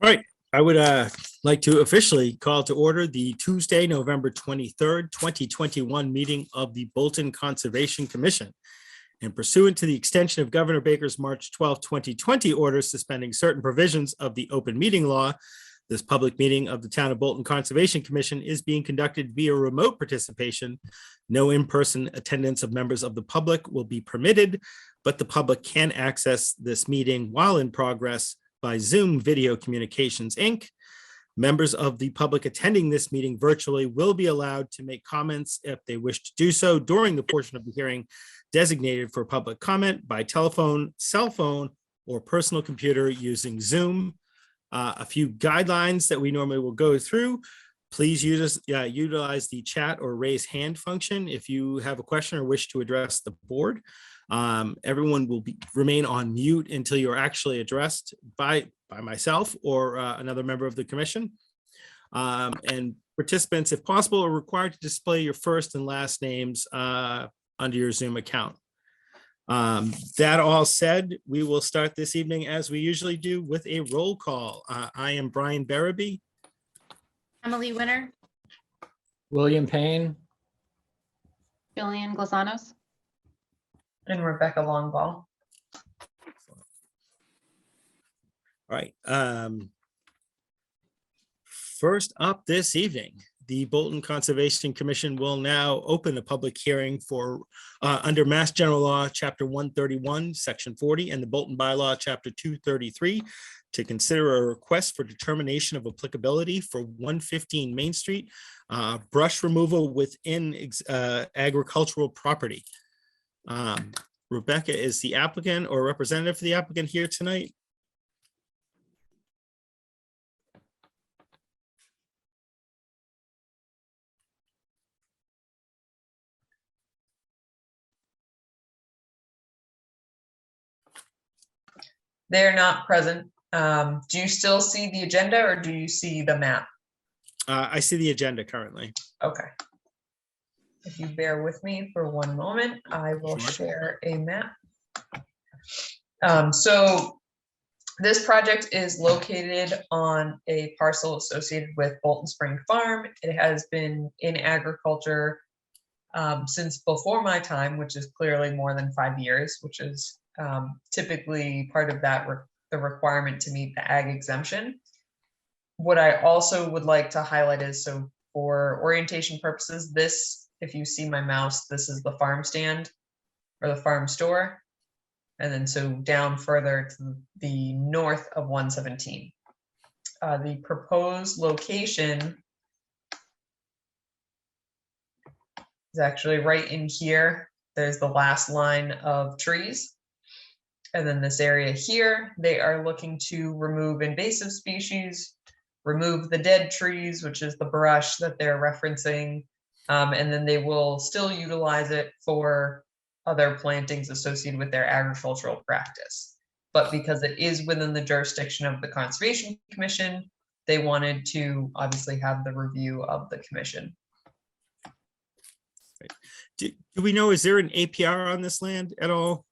All right, I would like to officially call to order the Tuesday, November 23rd, 2021 meeting of the Bolton Conservation Commission. And pursuant to the extension of Governor Baker's March 12, 2020 order suspending certain provisions of the open meeting law, this public meeting of the Town of Bolton Conservation Commission is being conducted via remote participation. No in-person attendance of members of the public will be permitted, but the public can access this meeting while in progress by Zoom Video Communications, Inc. Members of the public attending this meeting virtually will be allowed to make comments if they wish to do so during the portion of the hearing designated for public comment by telephone, cell phone, or personal computer using Zoom. A few guidelines that we normally will go through. Please utilize the chat or raise hand function if you have a question or wish to address the board. Everyone will remain on mute until you're actually addressed by myself or another member of the commission. And participants, if possible, are required to display your first and last names under your Zoom account. That all said, we will start this evening as we usually do with a roll call. I am Brian Barabee. Emily Winter, William Payne, Jillian Glazanos, and Rebecca Longball. All right. First up this evening, the Bolton Conservation Commission will now open a public hearing for under Mass General Law, Chapter 131, Section 40, and the Bolton Bylaw, Chapter 233, to consider a request for determination of applicability for 115 Main Street, brush removal within agricultural property. Rebecca is the applicant or representative for the applicant here tonight. They're not present. Do you still see the agenda or do you see the map? I see the agenda currently. Okay. If you bear with me for one moment, I will share a map. So this project is located on a parcel associated with Bolton Spring Farm. It has been in agriculture since before my time, which is clearly more than 5 years, which is typically part of that the requirement to meet the ag exemption. What I also would like to highlight is, so for orientation purposes, this, if you see my mouse, this is the farm stand or the farm store. And then so down further to the north of 117. The proposed location is actually right in here. There's the last line of trees. And then this area here, they are looking to remove invasive species, remove the dead trees, which is the brush that they're referencing. And then they will still utilize it for other plantings associated with their agricultural practice. But because it is within the jurisdiction of the Conservation Commission, they wanted to obviously have the review of the commission. Do we know, is there an APR on this land at all?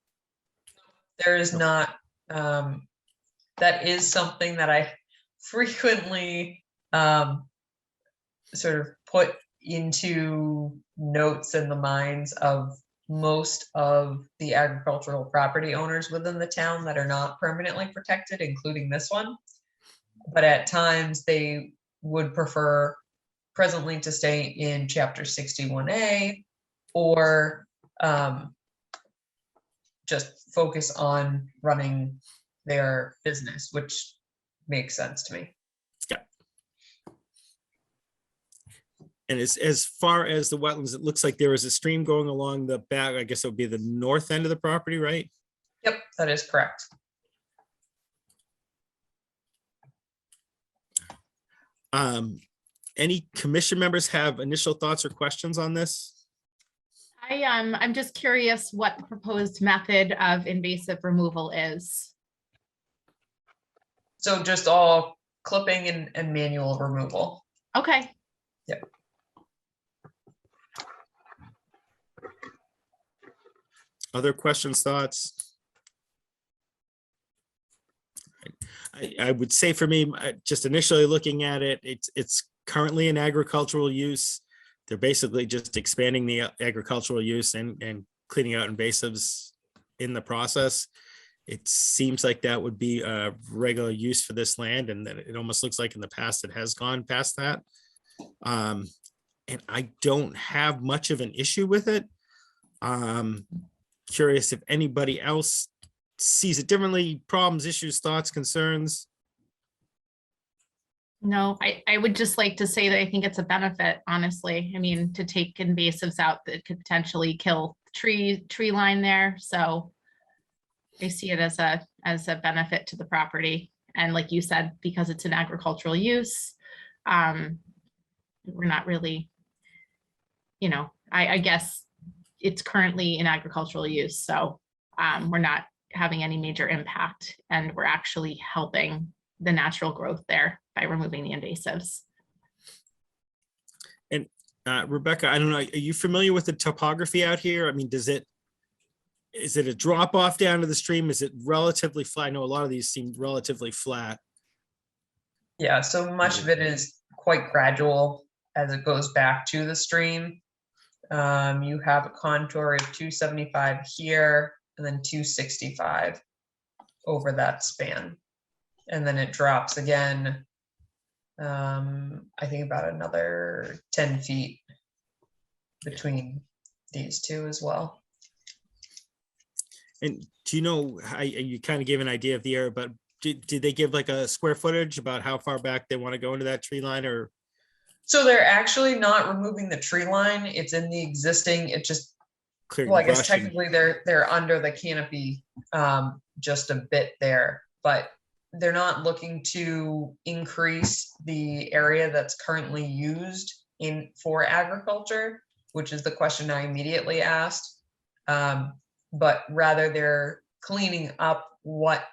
There is not. That is something that I frequently sort of put into notes in the minds of most of the agricultural property owners within the town that are not permanently protected, including this one. But at times they would prefer presently to stay in Chapter 61A or just focus on running their business, which makes sense to me. Yeah. And as far as the wetlands, it looks like there is a stream going along the back. I guess it would be the north end of the property, right? Yep, that is correct. Any commission members have initial thoughts or questions on this? I'm just curious what the proposed method of invasive removal is. So just all clipping and manual removal. Okay. Yep. Other questions, thoughts? I would say for me, just initially looking at it, it's currently an agricultural use. They're basically just expanding the agricultural use and cleaning out invasives in the process. It seems like that would be a regular use for this land, and that it almost looks like in the past it has gone past that. And I don't have much of an issue with it. Curious if anybody else sees it differently, problems, issues, thoughts, concerns. No, I would just like to say that I think it's a benefit, honestly. I mean, to take invasives out that could potentially kill tree line there. So I see it as a benefit to the property. And like you said, because it's an agricultural use, we're not really, I guess it's currently in agricultural use. So we're not having any major impact, and we're actually helping the natural growth there by removing the invasives. And Rebecca, I don't know, are you familiar with the topography out here? I mean, is it a drop off down to the stream? Is it relatively flat? I know a lot of these seem relatively flat. Yeah, so much of it is quite gradual as it goes back to the stream. You have a contour of 275 here and then 265 over that span. And then it drops again, I think about another 10 feet between these two as well. And do you know how you kind of gave an idea of the area, but did they give like a square footage about how far back they want to go into that tree line? Or so they're actually not removing the tree line. It's in the existing, it just, clearing well, the I guess brush and- technically they're under the canopy just a bit there, but they're not looking to increase the area that's currently used for agriculture, which is the question I immediately asked. But rather they're cleaning up what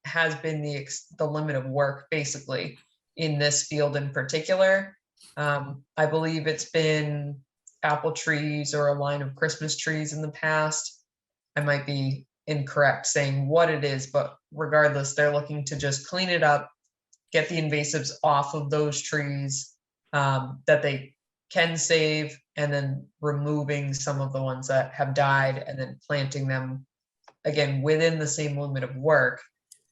has been the limit of work basically in this field in particular. I believe it's been apple trees or a line of Christmas trees in the past. I might be incorrect saying what it is, but regardless, they're looking to just clean it up, get the invasives off of those trees that they can save, and then removing some of the ones that have died and then planting them again within the same limit of work.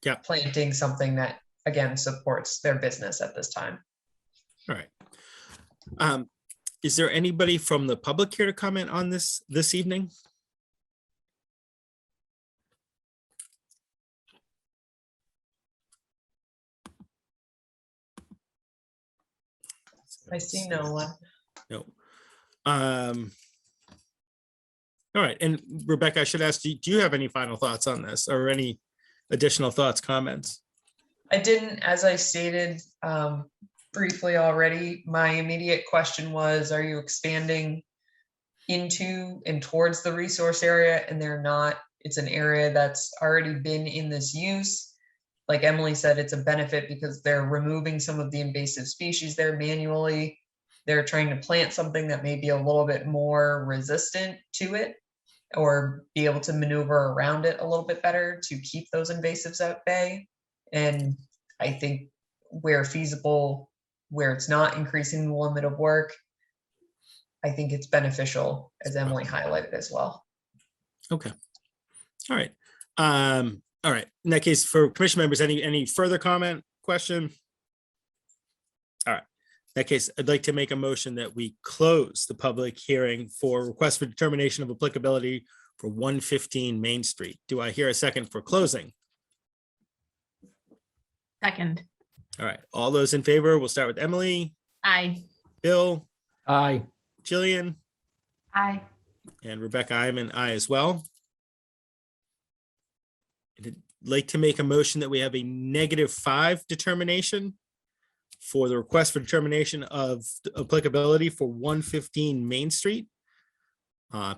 Yeah. Planting something that again supports their business at this time. All right. Is there anybody from the public here to comment on this evening? I see no one. No. All right, and Rebecca, I should ask you, do you have any final thoughts on this or any additional thoughts, comments? I didn't, as I stated briefly already, my immediate question was, are you expanding into and towards the resource area? And they're not. It's an area that's already been in this use. Like Emily said, it's a benefit because they're removing some of the invasive species there manually. They're trying to plant something that may be a little bit more resistant to it or be able to maneuver around it a little bit better to keep those invasives at bay. And I think where feasible, where it's not increasing the limit of work, I think it's beneficial, as Emily highlighted as well. Okay. All right. All right. In that case, for commission members, any further comment, question? All right. In that case, I'd like to make a motion that we close the public hearing for request for determination of applicability for 115 Main Street. Do I hear a second for closing? Second. All right. All those in favor, we'll start with Emily, Aye. Bill, Aye. Jillian, Aye. and Rebecca. I'm an aye as well. I'd like to make a motion that we have a -5 determination for the request for determination of applicability for 115 Main Street.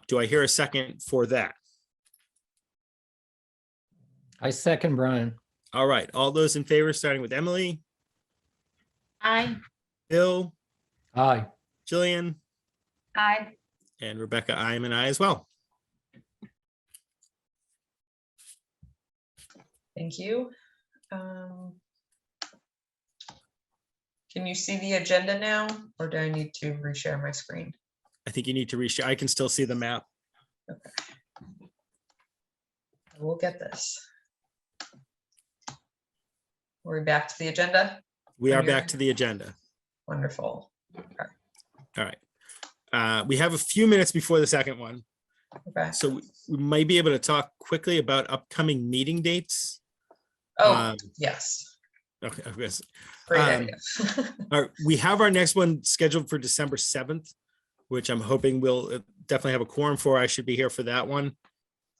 Do I hear a second for that? I second Brian. All right, all those in favor, starting with Emily, Aye. Bill, Aye. Jillian, Aye. and Rebecca, I am an aye as well. Thank you. Can you see the agenda now, or do I need to reshare my screen? I think you need to reshare. I can still see the map. I will get this. We're back to the agenda. We are Are you- back to the agenda. Wonderful. All right. We have a few minutes before the second one, Okay. so we might be able to talk quickly about upcoming meeting dates. Oh, yes. Okay, I guess. Great um, idea. We have our next one scheduled for December 7th, which I'm hoping we'll definitely have a quorum for. I should be here for that one.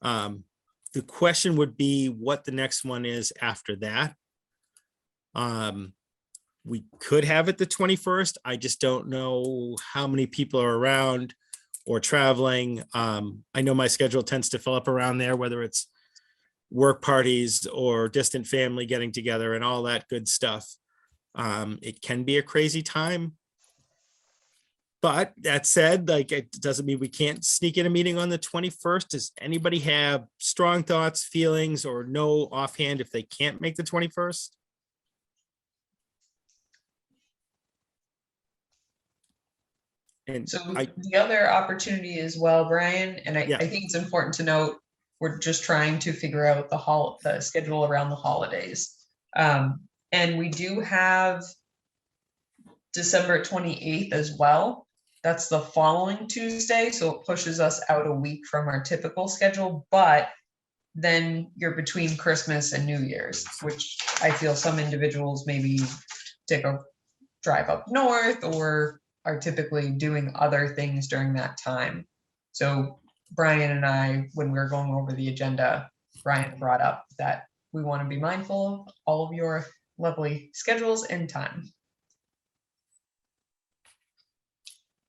The question would be what the next one is after that. We could have it the 21st. I just don't know how many people are around or traveling. I know my schedule tends to fill up around there, whether it's work parties or distant family getting together and all that good stuff. It can be a crazy time. But that said, like, it doesn't mean we can't sneak in a meeting on the 21st. Does anybody have strong thoughts, feelings, or know offhand if they can't make the 21st? And So I, the other opportunity as well, Brian, and Yeah. I think it's important to note, we're just trying to figure out the schedule around the holidays. And we do have December 28th as well. That's the following Tuesday, so it pushes us out a week from our typical schedule, but then you're between Christmas and New Year's, which I feel some individuals maybe take a drive up north or are typically doing other things during that time. So Brian and I, when we were going over the agenda, Brian brought up that we want to be mindful of all of your lovely schedules and time.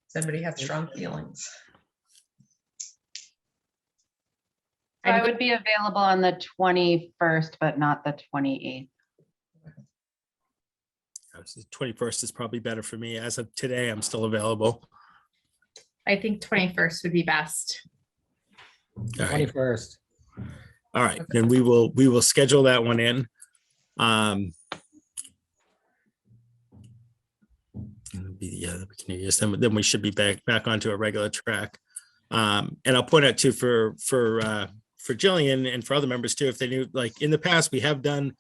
Does anybody have strong feelings? I would be available on the 21st, but not the 28th. the 21st is probably better for me. As of today, I'm still available. I think 21st would be best. All right. 21st. All right, then we will schedule that one in. Yeah, we can use them, then we should be back onto a regular track. And I'll point out too for Jillian and for other members too, if they knew, like in the past, we have done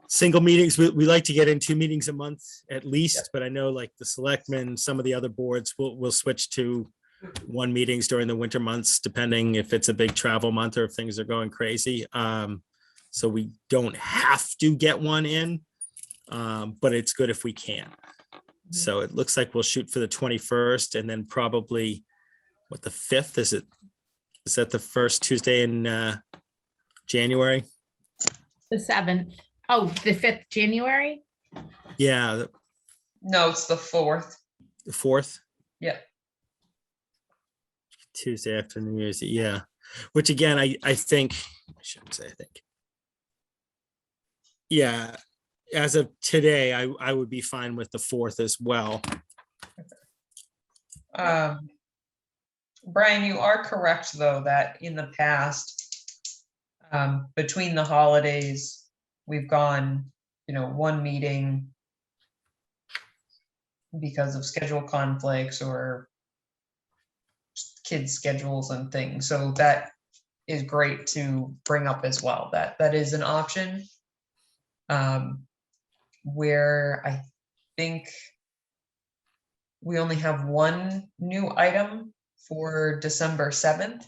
single meetings. We like to get in 2 meetings a month at least, but I know like the selectmen, some of the other boards will switch to 1 meetings during the winter months, depending if it's a big travel month or if things are going crazy. So we don't have to get one in, but it's good if we can. So it looks like we'll shoot for the 21st and then probably what, the 5th, is it? Is that the first Tuesday in January? The 7th. Oh, the 5th January? Yeah, No, it's the 4th. the 4th. Yeah. Tuesday after New Year's, yeah. Which again, I think, I shouldn't say I think. Yeah, as of today, I would be fine with the 4th as well. Brian, you are correct, though, that in the past, between the holidays, we've gone, 1 meeting because of schedule conflicts or kids' schedules and things. So that is great to bring up as well. That is an option. Where I think we only have 1 new item for December 7th,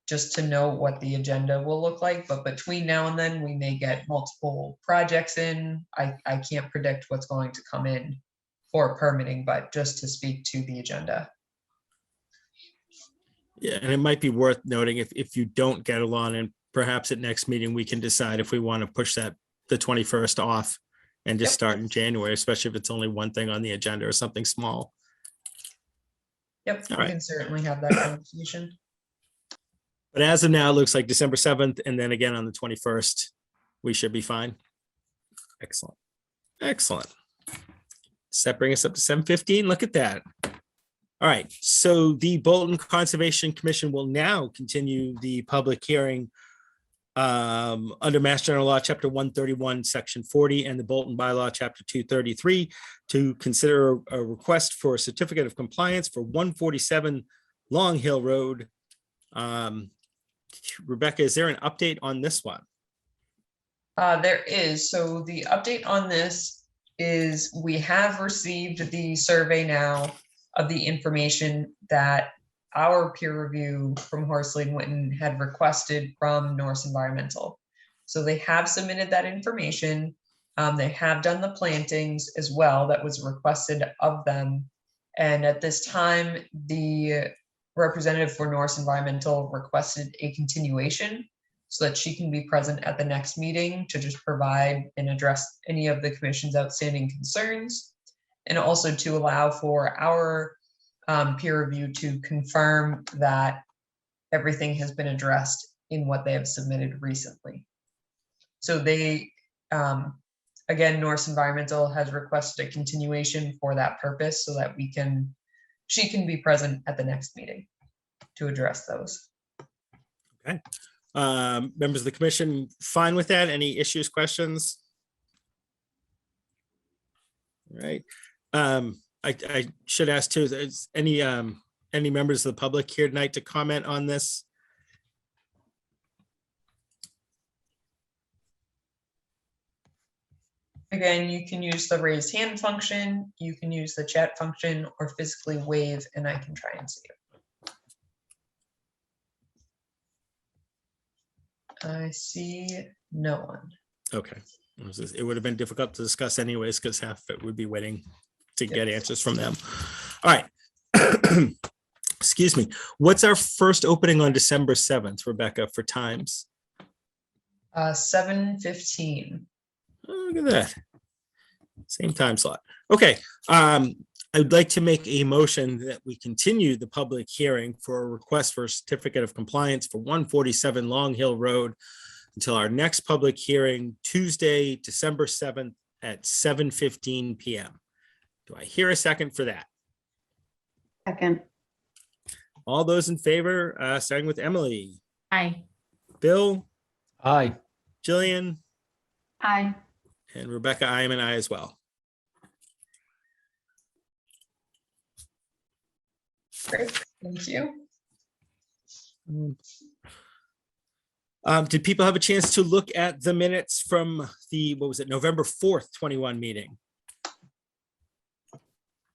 just to know what the agenda will look like. But between now and then, we may get multiple projects in. I can't predict what's going to come in for permitting, but just to speak to the agenda. Yeah, and it might be worth noting if you don't get along, and perhaps at next meeting, we can decide if we want to push the 21st off and just Yep. start in January, especially if it's only one thing on the agenda or something small. Yep, All we right. can certainly have that conversation. But as of now, it looks like December 7th, and then again on the 21st, we should be fine. Excellent. Excellent. Does that bring us up to 7:15? Look at that. All right, so the Bolton Conservation Commission will now continue the public hearing under Mass General Law, Chapter 131, Section 40, and the Bolton Bylaw, Chapter 233, to consider a request for a certificate of compliance for 147 Long Hill Road. Rebecca, is there an update on this one? There is. So the update on this is we have received the survey now of the information that our peer review from Horsley and Witten had requested from Norse Environmental. So they have submitted that information. They have done the plantings as well that was requested of them. And at this time, the representative for Norse Environmental requested a continuation so that she can be present at the next meeting to just provide and address any of the commission's outstanding concerns, and also to allow for our peer review to confirm that everything has been addressed in what they have submitted recently. So they, again, Norse Environmental has requested a continuation for that purpose so that she can be present at the next meeting to address those. Okay. Members of the commission, fine with that? Any issues, questions? All right. I should ask too, is any members of the public here tonight to comment on this? Again, you can use the raised hand function, you can use the chat function, or physically wave and I can try and see you. I see no one. Okay. It would have been difficult to discuss anyways, because half of it would be waiting to get answers from them. All right. Excuse me. What's our first opening on December 7th, Rebecca, for times? 7:15. Oh, look at that. Same time slot. Okay. I'd like to make a motion that we continue the public hearing for a request for a certificate of compliance for 147 Long Hill Road until our next public hearing, Tuesday, December 7th at 7:15 p.m. Do I hear a second for that? Second. All those in favor, starting with Emily, Aye. Bill, Aye. Jillian, Aye. and Rebecca, I am an aye as well. Great, thank you. Did people have a chance to look at the minutes from the, what was it, November 4th, 21 meeting?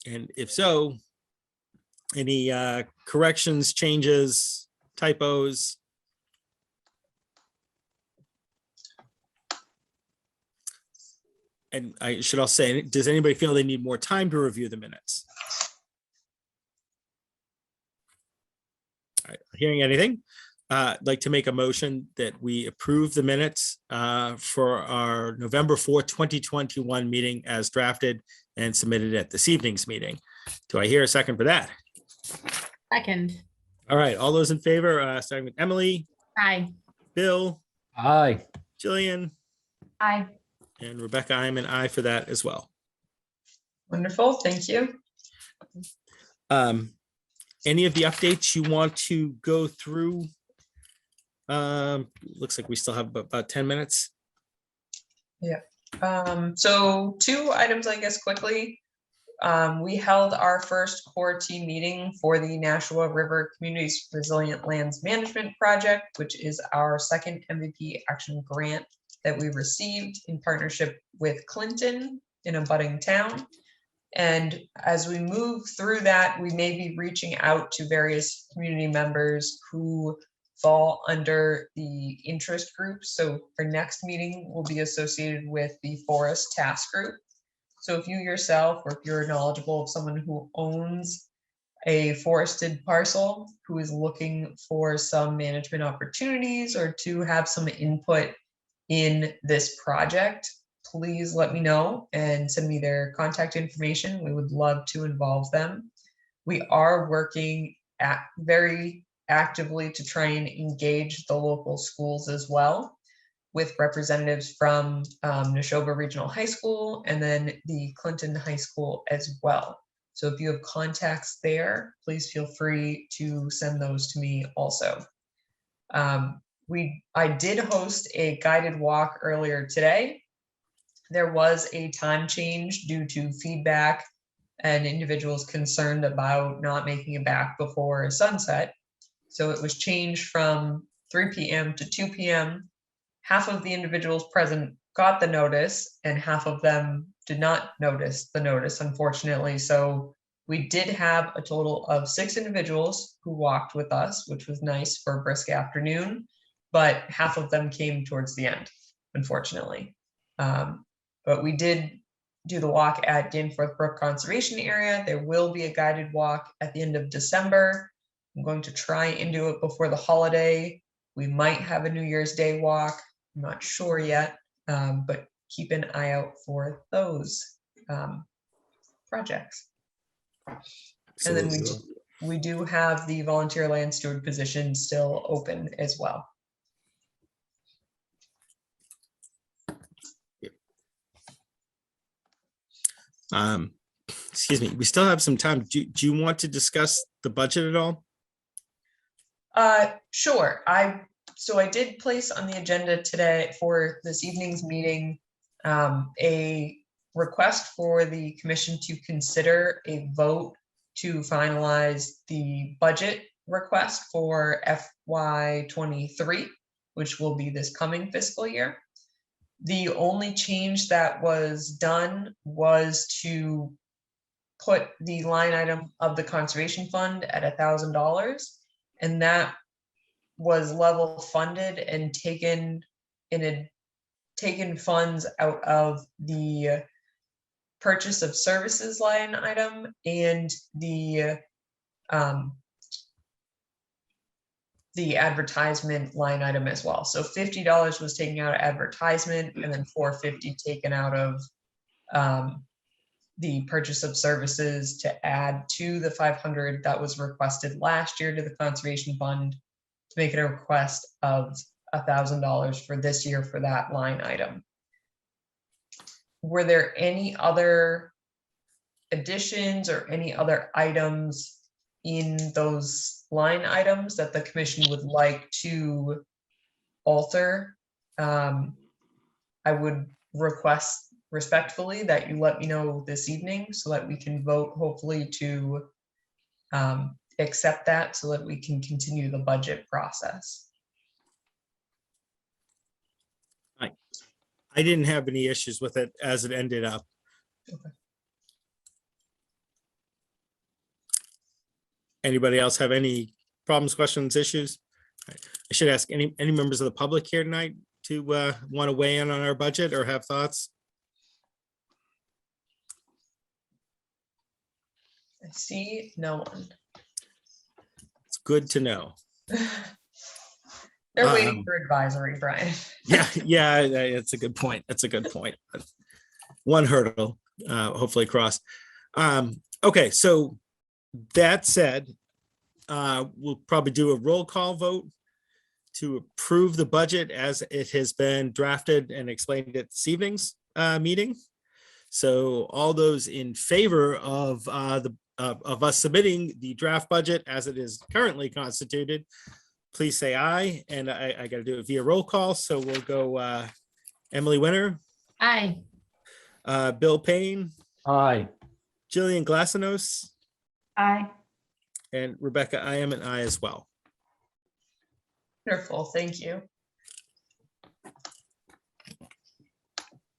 And if so, any corrections, changes, typos? And I should also say, does anybody feel they need more time to review the minutes? All right, hearing anything, I'd like to make a motion that we approve the minutes for our November 4th, 2021 meeting as drafted and submitted at this evening's meeting. Do I hear a second for that? Second. All right, all those in favor, starting with Emily, Aye. Bill, Aye. Jillian, Aye. and Rebecca, I am an aye for that as well. Wonderful, thank you. Any of the updates you want to go through? Looks like we still have about 10 minutes. So 2 items, I guess, quickly. We held our first core team meeting for the Nashua River Communities Resilient Lands Management Project, which is our second MVP action grant that we received in partnership with Clinton in a budding town. And as we move through that, we may be reaching out to various community members who fall under the interest groups. So our next meeting will be associated with the Forest Task Group. So if you yourself, or if you're knowledgeable of someone who owns a forested parcel, who is looking for some management opportunities or to have some input in this project, please let me know and send me their contact information. We would love to involve them. We are working very actively to try and engage the local schools as well, with representatives from Neshoba Regional High School and then the Clinton High School as well. So if you have contacts there, please feel free to send those to me also. I did host a guided walk earlier today. There was a time change due to feedback and individuals concerned about not making it back before sunset. So it was changed from 3 p.m. to 2 p.m. Half of the individuals present got the notice and half of them did not notice the notice, unfortunately. So we did have a total of 6 individuals who walked with us, which was nice for a brisk afternoon, but half of them came towards the end, unfortunately. But we did do the walk at Danforth Brook Conservation Area. There will be a guided walk at the end of December. I'm going to try and do it before the holiday. We might have a New Year's Day walk. I'm not sure yet, but keep an eye out for those projects. And then we do have the volunteer land steward position still open as well. Excuse me, we still have some time. Do you want to discuss the budget at all? Sure. I did place on the agenda today for this evening's meeting a request for the commission to consider a vote to finalize the budget request for FY23, which will be this coming fiscal year. The only change that was done was to put the line item of the conservation fund at $1,000, and that was level funded and taken funds out of the purchase of services line item and the advertisement line item as well. So $50 was taken out of advertisement and then $450 taken out of the purchase of services to add to the $500 that was requested last year to the conservation fund, to make it a request of $1,000 for this year for that line item. Were there any other additions or any other items in those line items that the commission would like to alter? I would request respectfully that you let me know this evening so that we can vote hopefully to accept that so that we can continue the budget process. I didn't have any issues with it as it ended up. Okay. Anybody else have any problems, questions, issues? I should ask any members of the public here tonight to want to weigh in on our budget or have thoughts? I see no one. It's good to know. They're waiting for advisory, Brian. Yeah, it's a good point. That's a good point. One hurdle, hopefully crossed. Okay, so that said, we'll probably do a roll call vote to approve the budget as it has been drafted and explained at this evening's meeting. So all those in favor of us submitting the draft budget as it is currently constituted, please say aye. And I got to do it via roll call. So we'll go Emily Winter, Aye. Bill Payne, Aye. Jillian Glassinos, Aye. and Rebecca, I am an aye as well. Wonderful, thank you.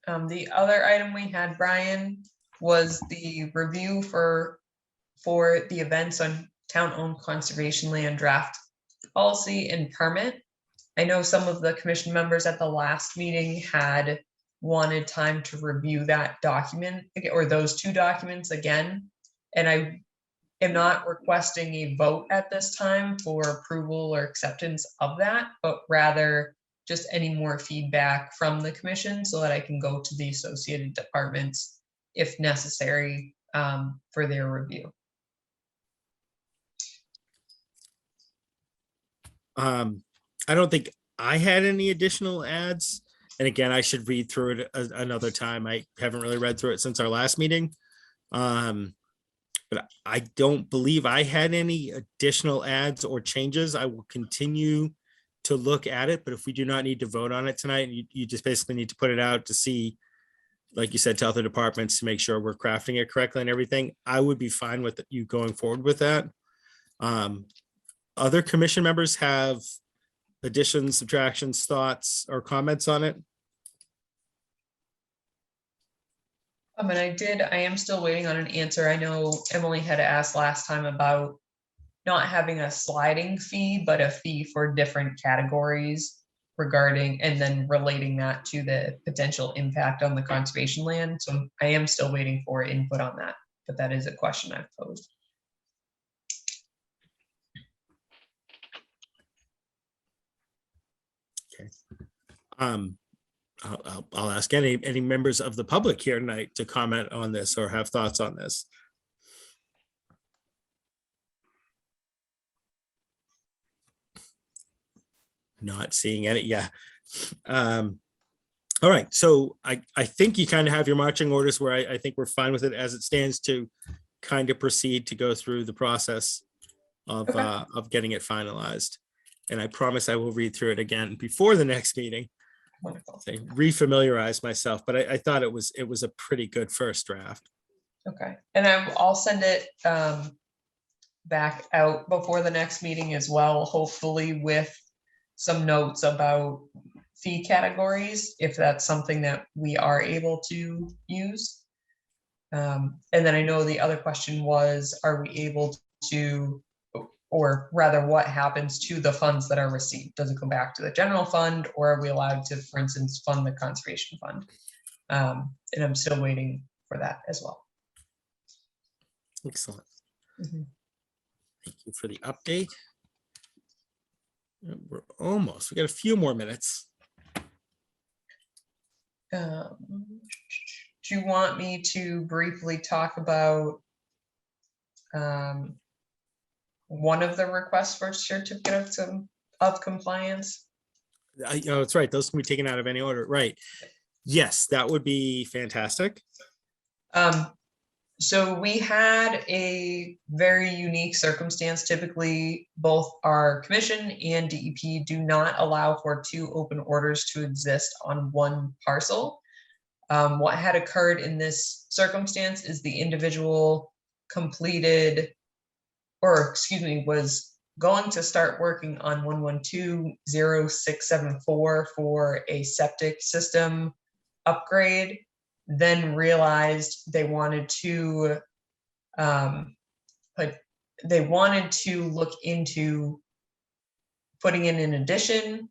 The other item we had, Brian, was the review for the events on town-owned conservation land draft policy and permit. I know some of the commission members at the last meeting had wanted time to review that document or those two documents again. And I am not requesting a vote at this time for approval or acceptance of that, but rather just any more feedback from the commission so that I can go to the associated departments if necessary for their review. I don't think I had any additional ads. And again, I should read through it another time. I haven't really read through it since our last meeting. But I don't believe I had any additional ads or changes. I will continue to look at it, but if we do not need to vote on it tonight, you just basically need to put it out to see, like you said, to other departments to make sure we're crafting it correctly and everything. I would be fine with you going forward with that. Other commission members have additions, subtractions, thoughts, or comments on it? And I am still waiting on an answer. I know Emily had asked last time about not having a sliding fee, but a fee for different categories regarding, and then relating that to the potential impact on the conservation land. So I am still waiting for input on that, but that is a question I've posed. I'll ask any members of the public here tonight to comment on this or have thoughts on this. Not seeing any, yeah. All right, so I think you kind of have your marching orders where I think we're fine with it as it stands to kind of proceed to go through the process of getting it finalized. And I promise I will read through it again before the next meeting. Wonderful. Say, refamiliarize myself, but I thought it was a pretty good first draft. Okay, and I'll send it back out before the next meeting as well, hopefully with some notes about fee categories, if that's something that we are able to use. And then I know the other question was, are we able to, or rather what happens to the funds that are received? Does it go back to the general fund, or are we allowed to, for instance, fund the conservation fund? And I'm still waiting for that as well. Excellent. Mhm. Thank you for the update. We got a few more minutes. Do you want me to briefly talk about one of the requests for certificate of compliance? Oh, that's right. Those can be taken out of any order, right? Yes, that would be fantastic. So we had a very unique circumstance. Typically, both our commission and DEP do not allow for two open orders to exist on one parcel. What had occurred in this circumstance is the individual completed, or excuse me, was going to start working on 112-0674 for a septic system upgrade, then realized they wanted to look into putting in an addition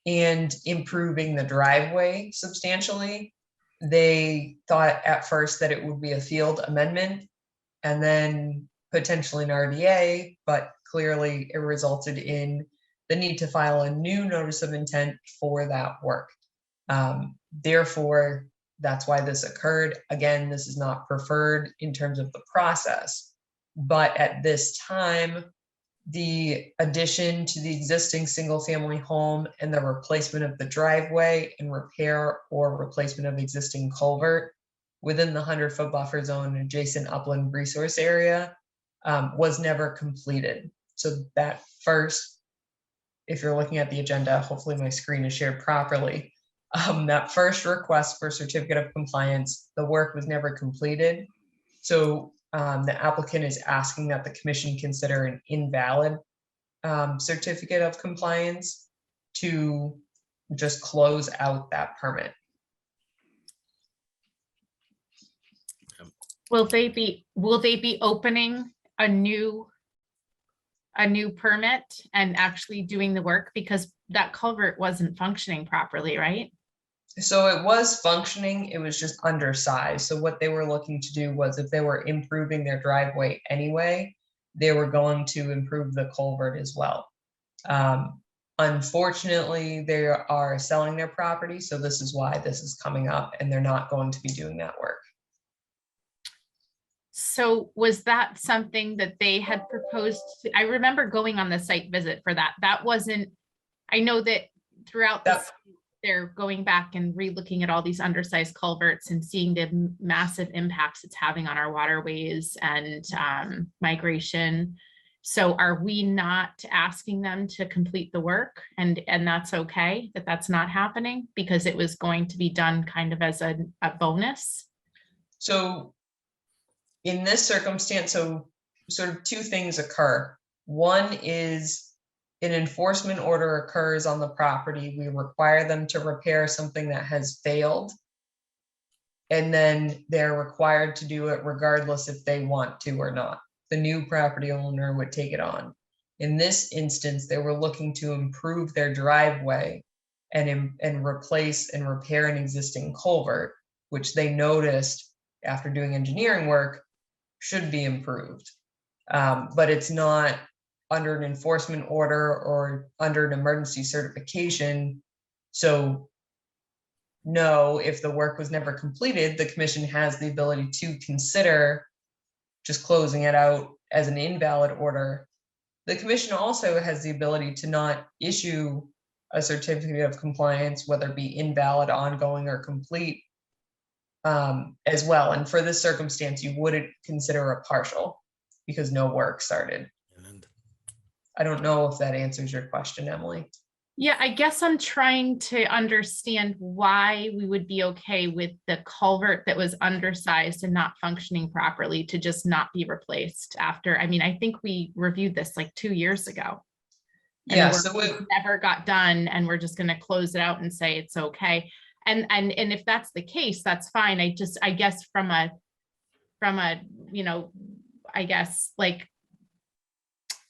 and improving the driveway substantially. They thought at first that it would be a field amendment and then potentially an RDA, but clearly it resulted in the need to file a new notice of intent for that work. Therefore, that's why this occurred. Again, this is not preferred in terms of the process, but at this time, the addition to the existing single-family home and the replacement of the driveway and repair or replacement of existing culvert within the 100-foot buffer zone adjacent upland resource area was never completed. So that first, if you're looking at the agenda, hopefully my screen is shared properly. That first request for certificate of compliance, the work was never completed. So the applicant is asking that the commission consider an invalid certificate of compliance to just close out that permit. Will they be opening a new permit and actually doing the work, because that culvert wasn't functioning properly, right? So it was functioning, it was just undersized. So what they were looking to do was, if they were improving their driveway anyway, they were going to improve the culvert as well. Unfortunately, they are selling their property, so this is why this is coming up, and they're not going to be doing that work. So was that something that they had proposed? I remember going on the site visit for that. That wasn't, I know that throughout this, they're going back and re-looking at all these undersized culverts and seeing the massive impacts it's having on our waterways and migration. So are we not asking them to complete the work, and that's okay, that that's not happening because it was going to be done kind of as a bonus? So in this circumstance, so sort of two things occur. One is an enforcement order occurs on the property. We require them to repair something that has failed. And then they're required to do it regardless if they want to or not. The new property owner would take it on. In this instance, they were looking to improve their driveway and replace and repair an existing culvert, which they noticed after doing engineering work should be improved. But it's not under an enforcement order or under an emergency certification. So no, if the work was never completed, the commission has the ability to consider just closing it out as an invalid order. The commission also has the ability to not issue a certificate of compliance, whether it be invalid, ongoing, or complete, as well. And for this circumstance, you wouldn't consider a partial because no work started. And I don't know if that answers your question, Emily. Yeah, I guess I'm trying to understand why we would be okay with the culvert that was undersized and not functioning properly to just not be replaced after. I mean, I think we reviewed this like 2 years ago. And the Yeah, work so it, never got done, and we're just gonna close it out and say it's okay. And if that's the case, that's fine. I guess from a, you know, I guess like,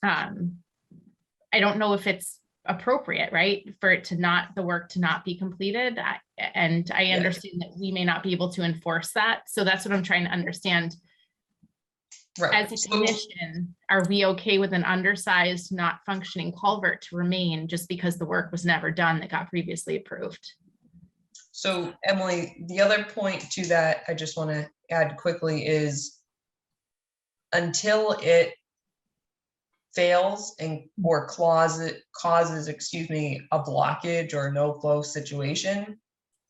I don't know if it's appropriate, right, for it to not, the work to not be completed. And I Yeah. understand that we may not be able to enforce that. So that's what I'm trying to understand. right. As a So- commission, are we okay with an undersized, not functioning culvert to remain just because the work was never done that got previously approved? So Emily, the other point to that I just want to add quickly is until it fails and or causes, excuse me, a blockage or no flow situation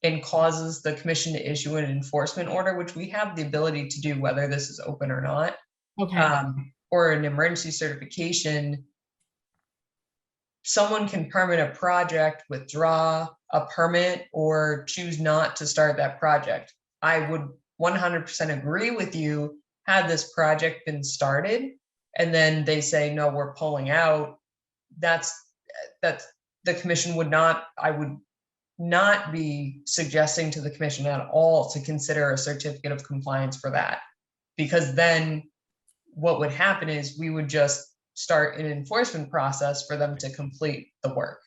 and causes the commission to issue an enforcement order, which we have the ability to do whether this is open or not, Okay, or an emergency certification, someone can permit a project, withdraw a permit, or choose not to start that project. I would 100% agree with you had this project been started and then they say, no, we're pulling out, that's the commission would not, I would not be suggesting to the commission at all to consider a certificate of compliance for that. Because then what would happen is we would just start an enforcement process for them to complete the work.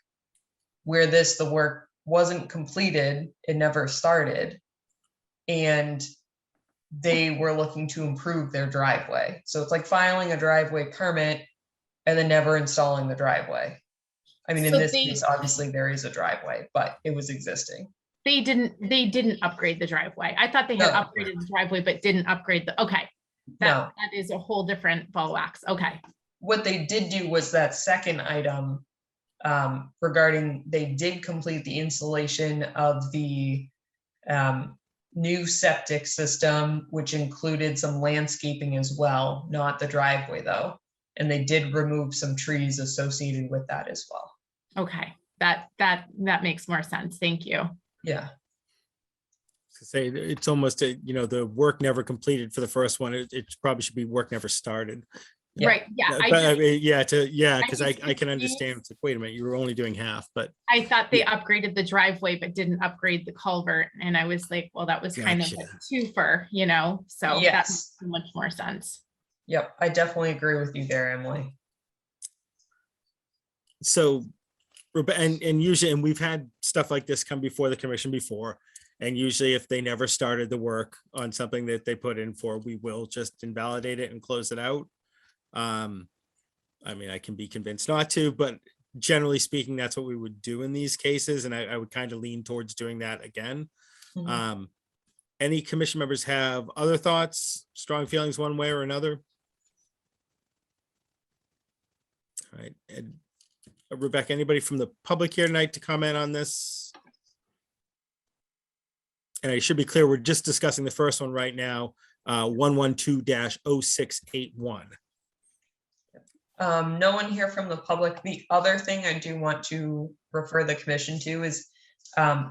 Where the work wasn't completed, it never started. And they were looking to improve their driveway. So it's like filing a driveway permit and then never installing the driveway. I mean, in So this they- case, obviously there is a driveway, but it was existing. they didn't upgrade the driveway. I thought they had No. upgraded the driveway, but didn't upgrade okay. No, That is a whole different ball of wax. Okay. what they did do was that second item regarding, they did complete the installation of the new septic system, which included some landscaping as well, not the driveway though. And they did remove some trees associated with that as well. Okay, that makes more sense. Thank you. Yeah, to say it's almost the work never completed for the first one. It probably should be work never started. Yeah. Right, yeah. But, because I I was can confused. understand. It's like, wait a minute, you were only doing half, but I thought they upgraded the driveway, but didn't upgrade the culvert. And I was like, well, that was kind of a Gotcha. twofer, so that Yes. makes so much more sense. yep, I definitely agree with you there, Emily. so and usually, and we've had stuff like this come before the commission before. And usually if they never started the work on something that they put in for, we will just invalidate it and close it out. I mean, I can be convinced not to, but generally speaking, that's what we would do in these cases. And I would kind of lean towards doing that again. Mhm. Any commission members have other thoughts, strong feelings one way or another? All right, and Rebecca, anybody from the public here tonight to comment on this? And I should be clear, we're just discussing the first one right now, 112-0681. No one here from the public. The other thing I do want to refer the commission to is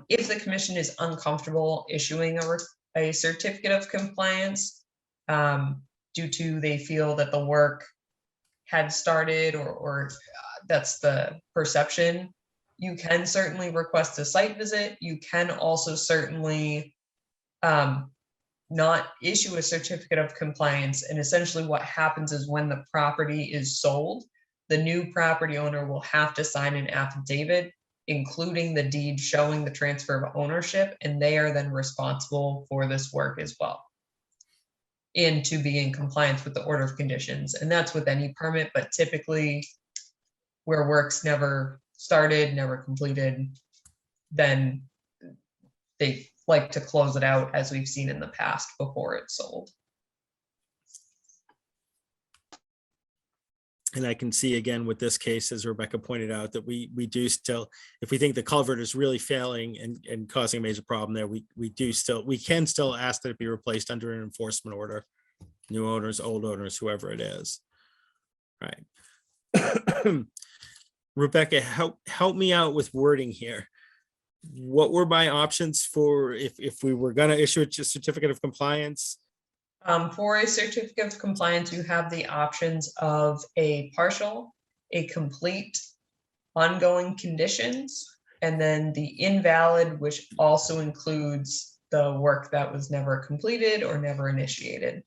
if the commission is uncomfortable issuing a certificate of compliance due to they feel that the work had started or that's the perception, you can certainly request a site visit. You can also certainly not issue a certificate of compliance. And essentially what happens is when the property is sold, the new property owner will have to sign an affidavit, including the deed showing the transfer of ownership, and they are then responsible for this work as well. And to be in compliance with the order of conditions. And that's with any permit, but typically where work's never started, never completed, then they like to close it out, as we've seen in the past, before it's sold. And I can see again with this case, as Rebecca pointed out, that we do still, if we think the culvert is really failing and causing a major problem there, we can still ask that it be replaced under an enforcement order, new owners, old owners, whoever it is. Right. Rebecca, help me out with wording here. What were my options for if we were going to issue a certificate of compliance? For a certificate of compliance, you have the options of a partial, a complete, ongoing conditions, and then the invalid, which also includes the work that was never completed or never initiated.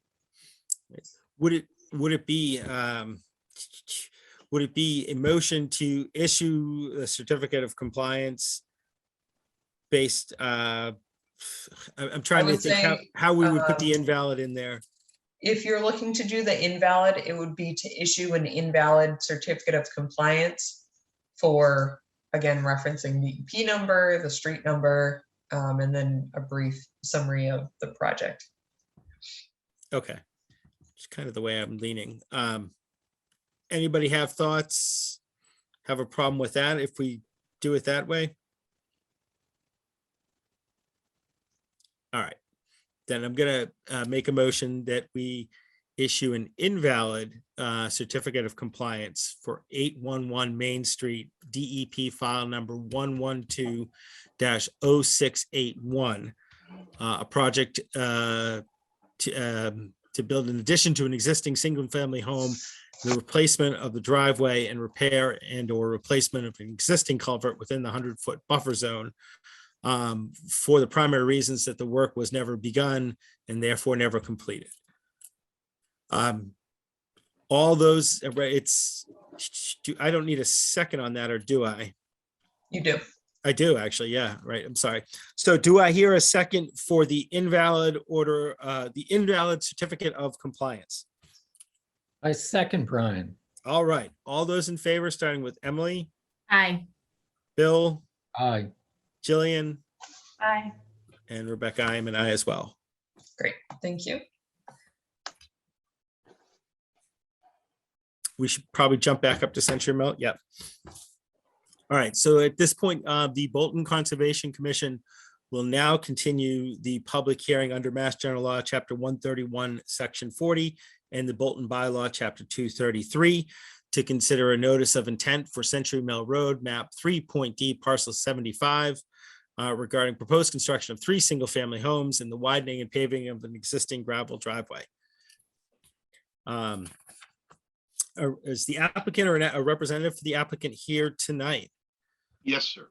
Would it be a motion to issue a certificate of compliance based I'm trying to would think say, how we would put the invalid in there. If you're looking to do the invalid, it would be to issue an invalid certificate of compliance for, again, referencing the EP number, the street number, and then a brief summary of the project. Okay. It's kind of the way I'm leaning. Anybody have thoughts? Have a problem with that if we do it that way? All right, then I'm gonna make a motion that we issue an invalid certificate of compliance for 811 Main Street, DEP file number 112-0681, a project to build an addition to an existing single-family home, the replacement of the driveway and repair and/or replacement of an existing culvert within the 100-foot buffer zone. For the primary reasons that the work was never begun and therefore never completed. All those, I don't need a second on that, or do I? You do. I do actually, yeah, right, I'm sorry. So do I hear a second for the invalid order, the invalid certificate of compliance? I second Brian. All right, all those in favor, starting with Emily, Aye. Bill, Aye. Jillian, Aye. and Rebecca, I am an aye as well. Great, thank you. We should probably jump back up to Century Mill. Yep. All right, so at this point, the Bolton Conservation Commission will now continue the public hearing under Mass General Law, Chapter 131, Section 40, and the Bolton Bylaw, Chapter 233, to consider a notice of intent for Century Mill Road, map 3.D, parcel 75, regarding proposed construction of 3 single-family homes and the widening and paving of an existing gravel driveway. Is the applicant or a representative for the applicant here tonight? Yes, sir.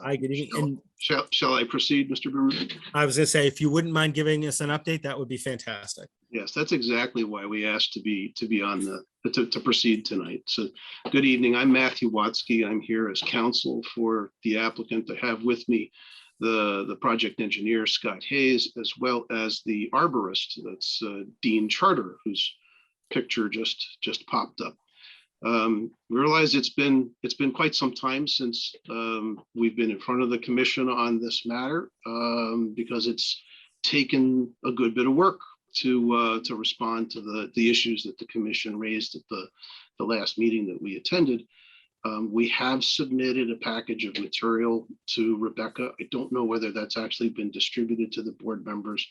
Hi, good evening. And Shall I proceed, Mr. Baruch? I was gonna say, if you wouldn't mind giving us an update, that would be fantastic. Yes, that's exactly why we asked to be on to proceed tonight. So good evening. I'm Matthew Watsky. I'm here as counsel for the applicant. I have with me the project engineer, Scott Hayes, as well as the arborist. That's Dean Charter, whose picture just popped up. We realize it's been quite some time since we've been in front of the commission on this matter because it's taken a good bit of work to respond to the issues that the commission raised at the last meeting that we attended. We have submitted a package of material to Rebecca. I don't know whether that's actually been distributed to the board members.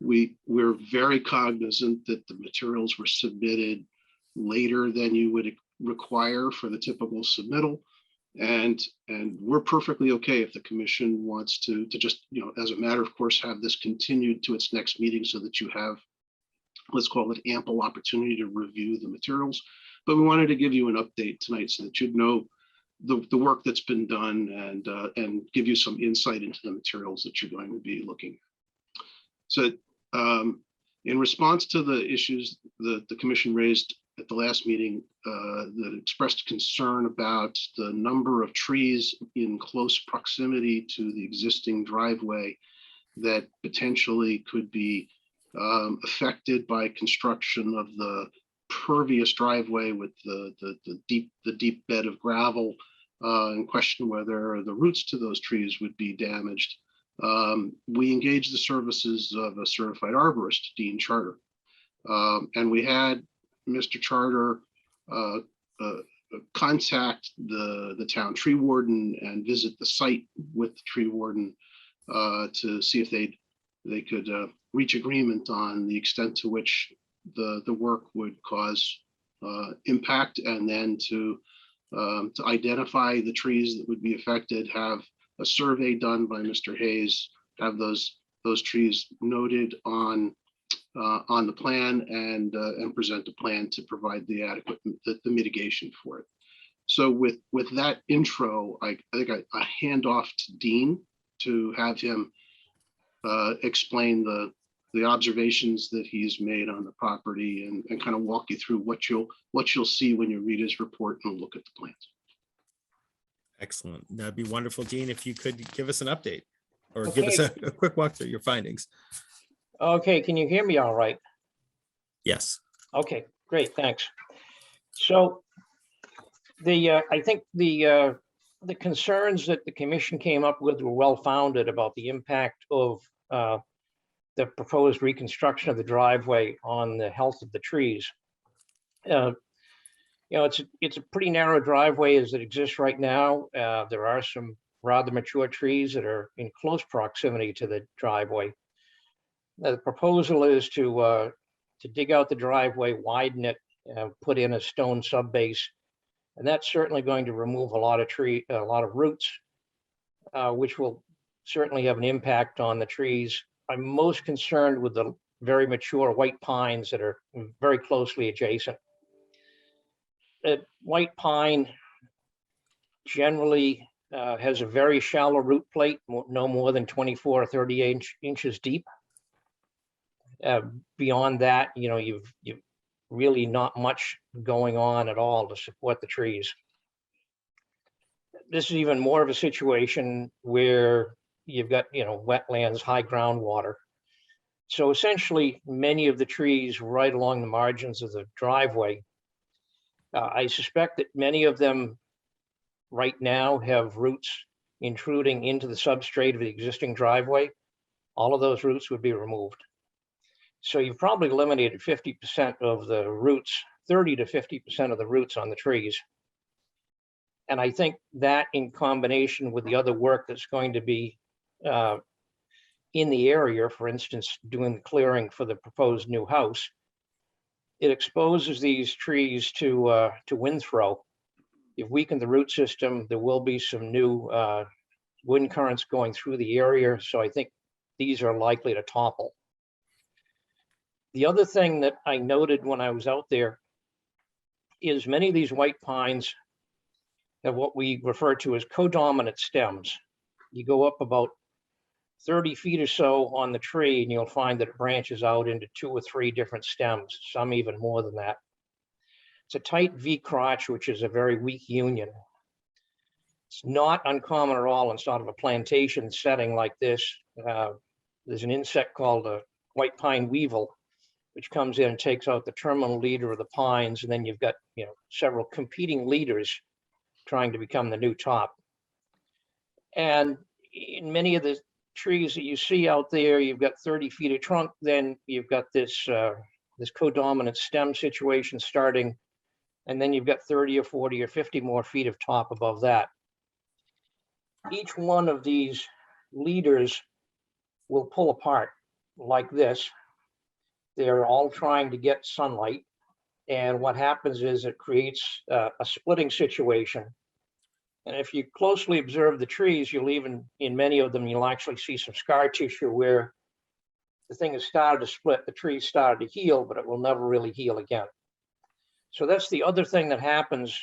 we're very cognizant that the materials were submitted later than you would require for the typical submittal. And we're perfectly okay if the commission wants to just, as a matter of course, have this continued to its next meeting so that you have, let's call it, ample opportunity to review the materials. But we wanted to give you an update tonight so that you'd know the work that's been done and give you some insight into the materials that you're going to be looking at. So in response to the issues that the commission raised at the last meeting, that expressed concern about the number of trees in close proximity to the existing driveway that potentially could be affected by construction of the pervious driveway with the deep bed of gravel, and question whether the roots to those trees would be damaged. We engaged the services of a certified arborist, Dean Charter, and we had Mr. Charter contact the town tree warden and visit the site with the tree warden to see if they could reach agreement on the extent to which the work would cause impact, and then to identify the trees that would be affected, have a survey done by Mr. Hayes, have those trees noted on the plan, and present a plan to provide the adequate the mitigation for it. So with that intro, I think I hand off to Dean to have him explain the observations that he's made on the property, and kind of walk you through what you'll see when you read his report and look at the plans. Excellent. That'd be wonderful, Dean, if you could give us an update or give us a quick walk through your findings. Okay, can you hear me all right? Yes. Okay, great, thanks. So I think the concerns that the commission came up with were well-founded about the impact of the proposed reconstruction of the driveway on the health of the trees. It's a pretty narrow driveway as it exists right now. There are some rather mature trees that are in close proximity to the driveway. The proposal is to dig out the driveway, widen it, put in a stone subbase, and that's certainly going to remove a lot of roots, which will certainly have an impact on the trees. I'm most concerned with the very mature white pines that are very closely adjacent. White pine generally has a very shallow root plate, no more than 24 or 30 inches deep. Beyond that, you've really not much going on at all to support the trees. This is even more of a situation where you've got, wetlands, high groundwater. So essentially, many of the trees right along the margins of the driveway, I suspect that many of them right now have roots intruding into the substrate of the existing driveway. All of those roots would be removed. So you've probably eliminated 50% of the roots, 30 to 50% of the roots on the trees. And I think that, in combination with the other work that's going to be in the area, for instance, doing the clearing for the proposed new house, it exposes these trees to wind throw. You've weakened the root system. There will be some new wind currents going through the area. So I think these are likely to topple. The other thing that I noted when I was out there is many of these white pines have what we refer to as codominant stems. You go up about 30 feet or so on the tree, and you'll find that it branches out into 2 or 3 different stems, some even more than that. It's a tight V crotch, which is a very weak union. It's not uncommon at all in sort of a plantation setting like this. There's an insect called a white pine weevil, which comes in and takes out the terminal leader of the pines, and then you've got several competing leaders trying to become the new top. And in many of the trees that you see out there, you've got 30 feet of trunk, then you've got this codominant stem situation starting, and then you've got 30 or 40 or 50 more feet of top above that. Each one of these leaders will pull apart like this. They're all trying to get sunlight. And what happens is it creates a splitting situation. And if you closely observe the trees, you'll even, in many of them, you'll actually see some scar tissue where the thing has started to split, the tree started to heal, but it will never really heal again. So that's the other thing that happens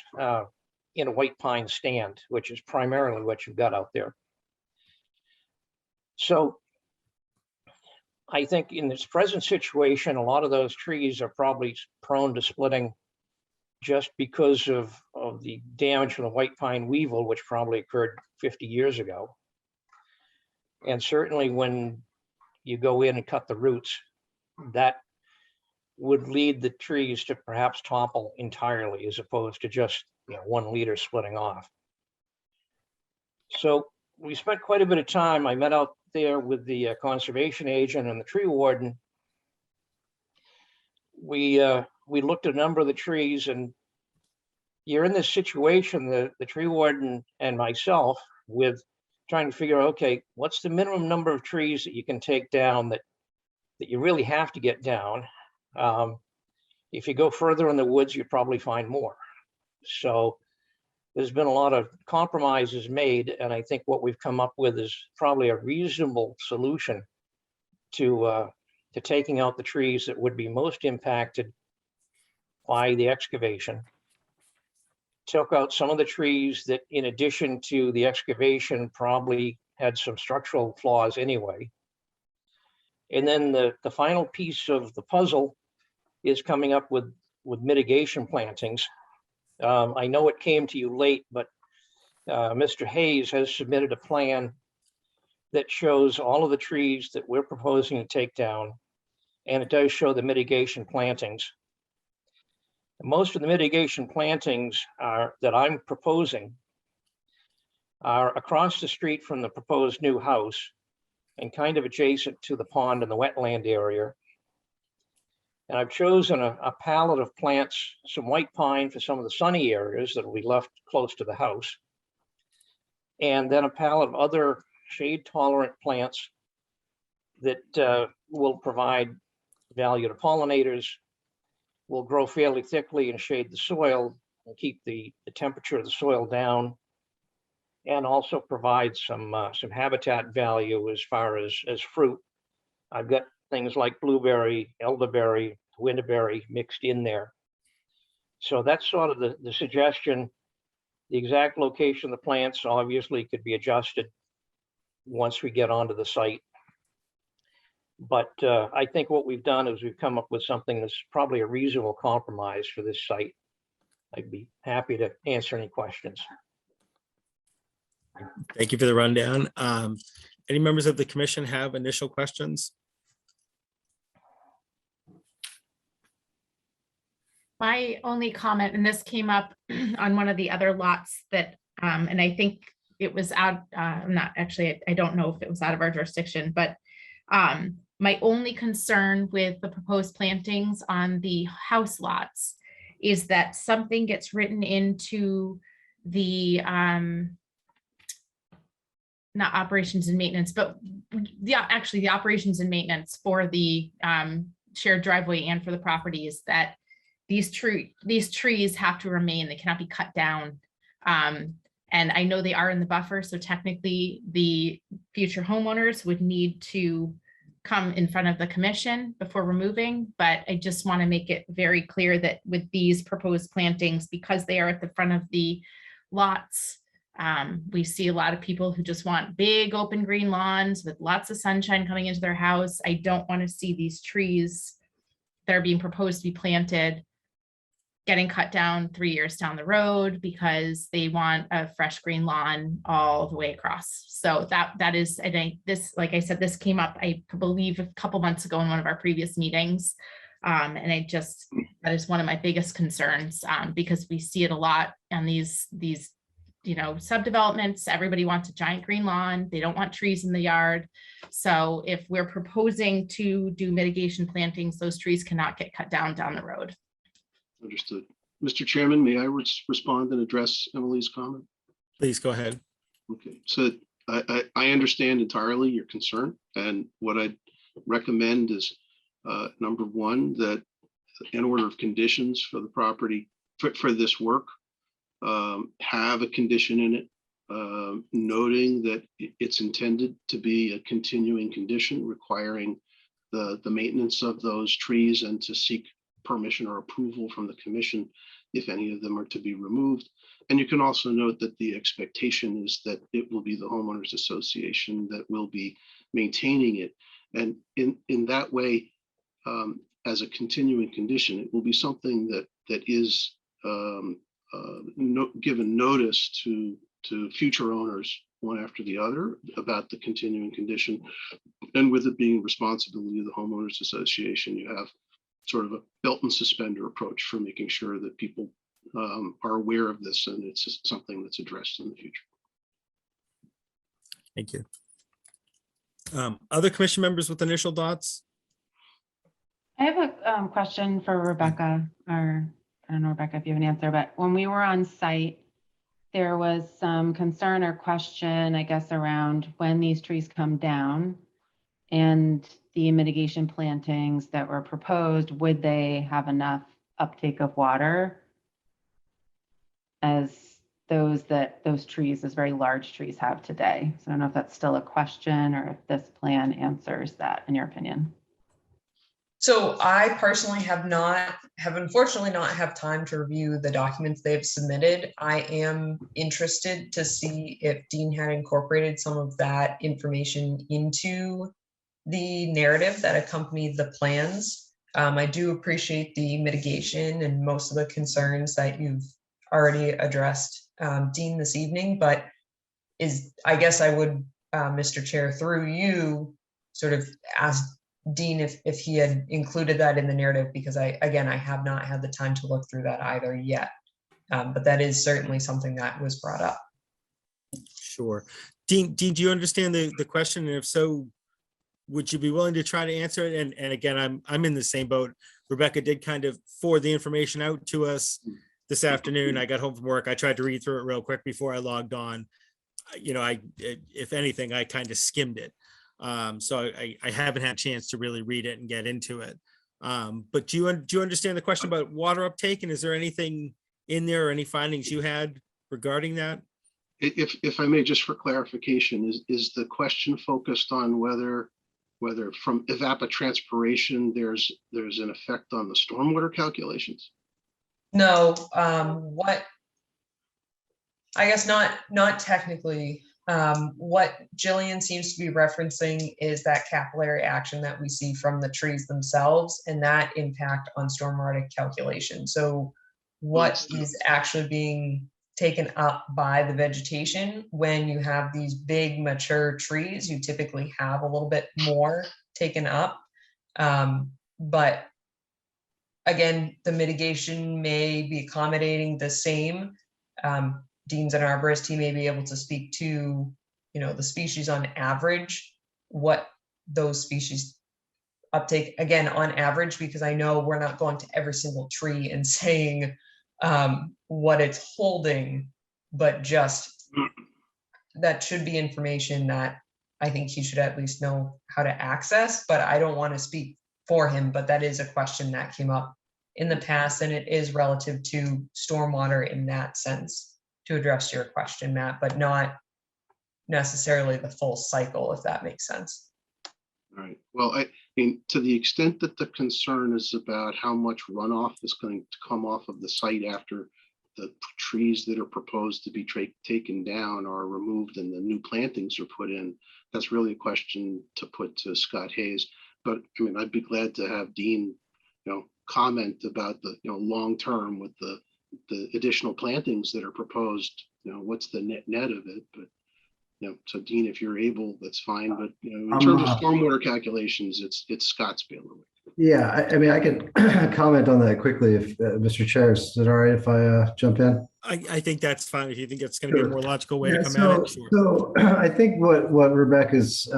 in a white pine stand, which is primarily what you've got out there. So I think in this present situation, a lot of those trees are probably prone to splitting just because of the damage from the white pine weevil, which probably occurred 50 years ago. And certainly when you go in and cut the roots, that would lead the trees to perhaps topple entirely as opposed to just, you know, one leader splitting off. So we spent quite a bit of time. I met out there with the conservation agent and the tree warden. We looked at a number of the trees, and you're in this situation, the tree warden and myself, with trying to figure out, okay, what's the minimum number of trees that you can take down that you really have to get down? If you go further in the woods, you probably find more. So there's been a lot of compromises made, and I think what we've come up with is probably a reasonable solution to taking out the trees that would be most impacted by the excavation. Took out some of the trees that, in addition to the excavation, probably had some structural flaws anyway. And then the final piece of the puzzle is coming up with mitigation plantings. I know it came to you late, but Mr. Hayes has submitted a plan that shows all of the trees that we're proposing to take down, and it does show the mitigation plantings. Most of the mitigation plantings that I'm proposing are across the street from the proposed new house and kind of adjacent to the pond and the wetland area. And I've chosen a palette of plants, some white pine for some of the sunny areas that will be left close to the house, and then a palette of other shade tolerant plants that will provide value to pollinators, will grow fairly thickly and shade the soil and keep the temperature of the soil down, and also provide some habitat value as far as fruit. I've got things like blueberry, elderberry, winterberry mixed in there. So that's sort of the suggestion. The exact location of the plants obviously could be adjusted once we get onto the site. But I think what we've done is we've come up with something that's probably a reasonable compromise for this site. I'd be happy to answer any questions. Thank you for the rundown. Any members of the commission have initial questions? My only comment, and this came up on one of the other lots that, and I think it was out, I'm not actually, I don't know if it was out of our jurisdiction, but my only concern with the proposed plantings on the house lots is that something gets written into the, not operations and maintenance, but actually the operations and maintenance for the shared driveway and for the properties, that these trees have to remain, they cannot be cut down. And I know they are in the buffer, so technically the future homeowners would need to come in front of the commission before removing, but I just want to make it very clear that with these proposed plantings, because they are at the front of the lots, we see a lot of people who just want big open green lawns with lots of sunshine coming into their house. I don't want to see these trees that are being proposed to be planted getting cut down 3 years down the road because they want a fresh green lawn all the way across. So that is, I think this, like I said, this came up, I believe, a couple months ago in one of our previous meetings. And that is one of my biggest concerns, because we see it a lot on these subdevelopments. Everybody wants a giant green lawn. They don't want trees in the yard. So if we're proposing to do mitigation plantings, those trees cannot get cut down the road. Understood. Mr. Chairman, may I respond and address Emily's comment? Please go ahead. Okay, so I understand entirely your concern, and what I'd recommend is, number one, that in order of conditions for the property, for this work, have a condition in it, noting that it's intended to be a continuing condition requiring the maintenance of those trees and to seek permission or approval from the commission if any of them are to be removed. And you can also note that the expectation is that it will be the homeowners association that will be maintaining it. And in that way, as a continuing condition, it will be something that is given notice to future owners one after the other about the continuing condition. And with it being responsibility of the homeowners association, you have sort of a belt and suspender approach for making sure that people are aware of this and it's just something that's addressed in the future. Thank you. Other commission members with initial thoughts? I have a question for Rebecca, or I don't know, Rebecca, if you have an answer, but when we were on site, there was some concern or question, I guess, around when these trees come down and the mitigation plantings that were proposed, would they have enough uptake of water as those trees, those very large trees have today? So I don't know if that's still a question or if this plan answers that, in your opinion. So I personally have unfortunately not have time to review the documents they've submitted. I am interested to see if Dean had incorporated some of that information into the narrative that accompanied the plans. I do appreciate the mitigation and most of the concerns that you've already addressed, Dean, this evening, but I guess I would, Mr. Chair, through you, sort of ask Dean if he had included that in the narrative, because I have not had the time to look through that either yet. But that is certainly something that was brought up. Sure. Dean, do you understand the question? And if so, would you be willing to try to answer it? And again, I'm in the same boat. Rebecca did kind of forward the information out to us this afternoon. I got home from work. I tried to read through it real quick before I logged on. You know, if anything, I kind of skimmed it. So I haven't had a chance to really read it and get into it. But do you understand the question about water uptake? And is there anything in there or any findings you had regarding that? If I may, just for clarification, is the question focused on whether from evapotranspiration there's an effect on the stormwater calculations? No, what I guess not technically. What Jillian seems to be referencing is that capillary action that we see from the trees themselves and that impact on stormwater calculation. So what is actually being taken up by the vegetation when you have these big mature trees, you typically have a little bit more taken up. But again, the mitigation may be accommodating the same. Deans and arborists, he may be able to speak to, the species on average, what those species uptake, again, on average, because I know we're not going to every single tree and saying what it's holding, but just that should be information that I think he should at least know how to access, but I don't want to speak for him, but that is a question that came up in the past, and it is relative to stormwater in that sense, to address your question, Matt, but not necessarily the full cycle, if that makes sense. All right. Well, I mean, to the extent that the concern is about how much runoff is going to come off of the site after the trees that are proposed to be taken down are removed and the new plantings are put in, that's really a question to put to Scott Hayes. But I mean, I'd be glad to have Dean, comment about the, long term with the additional plantings that are proposed, what's the net of it. But so Dean, if you're able, that's fine. But in terms of stormwater calculations, it's Scott's bailiwick. Yeah, I mean, I could comment on that quickly if Mr. Chair, is it all right if I jump in? I think that's fine. If you think it's going to be a more logical way to come so, at it. Sure. So I think what Rebecca's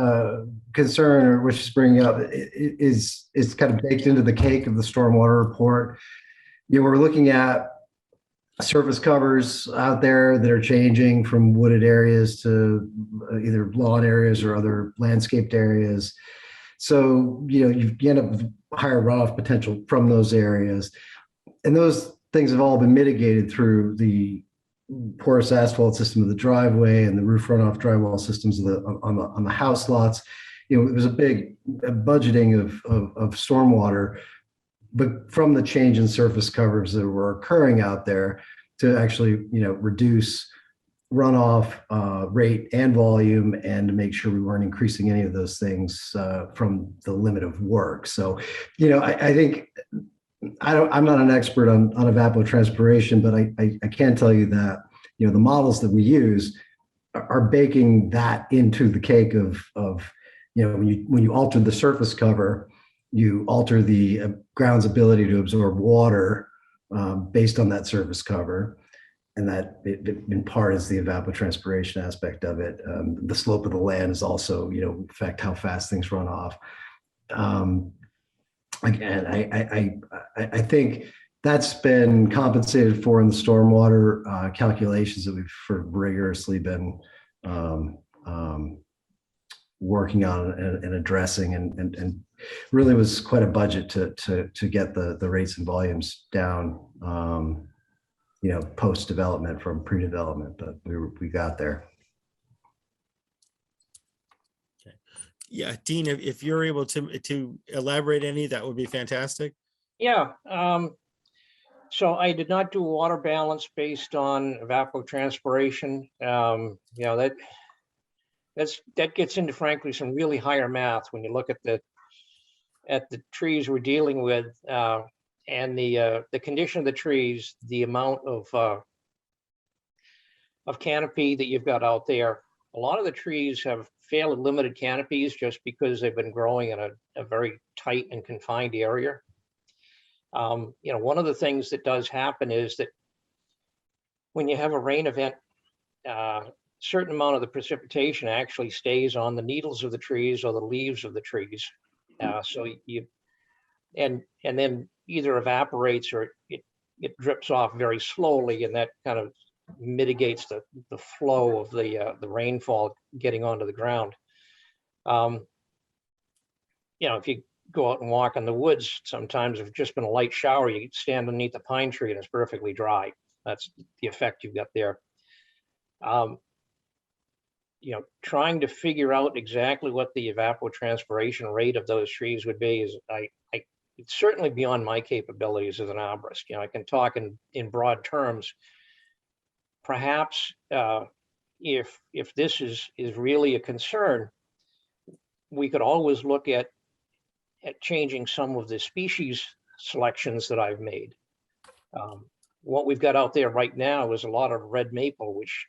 concern, or what she's bringing up, is kind of baked into the cake of the stormwater report. We're looking at surface covers out there that are changing from wooded areas to either lawn areas or other landscaped areas. So, you end up with higher runoff potential from those areas. And those things have all been mitigated through the porous asphalt system of the driveway and the roof runoff drywall systems on the house lots. It was a big budgeting of stormwater, but from the change in surface covers that were occurring out there to actually, reduce runoff rate and volume, and to make sure we weren't increasing any of those things from the limit of work. So, I think I'm not an expert on evapotranspiration, but I can tell you that, the models that we use are baking that into the cake of when you alter the surface cover, you alter the ground's ability to absorb water based on that surface cover. And that in part is the evapotranspiration aspect of it. The slope of the land is also, affect how fast things run off. Again, I think that's been compensated for in the stormwater calculations that we've sort of rigorously been working on and addressing, and really was quite a budget to get the rates and volumes down, post development from pre-development, but we got there. Yeah, Dean, if you're able to elaborate any, that would be fantastic. Yeah. So I did not do a water balance based on evapotranspiration. That gets into, frankly, some really higher math when you look at the trees we're dealing with, and the condition of the trees, the amount of canopy that you've got out there. A lot of the trees have fairly limited canopies just because they've been growing in a very tight and confined area. One of the things that does happen is that when you have a rain event, certain amount of the precipitation actually stays on the needles of the trees or the leaves of the trees. So and then either evaporates or it drips off very slowly, and that kind of mitigates the flow of the rainfall getting onto the ground. If you go out and walk in the woods, sometimes if it's just been a light shower, you stand underneath a pine tree and it's perfectly dry. That's the effect you've got there. Trying to figure out exactly what the evapotranspiration rate of those trees would be is it's certainly beyond my capabilities as an arborist. I can talk in broad terms. Perhaps if this is really a concern, we could always look at changing some of the species selections that I've made. What we've got out there right now is a lot of red maple, which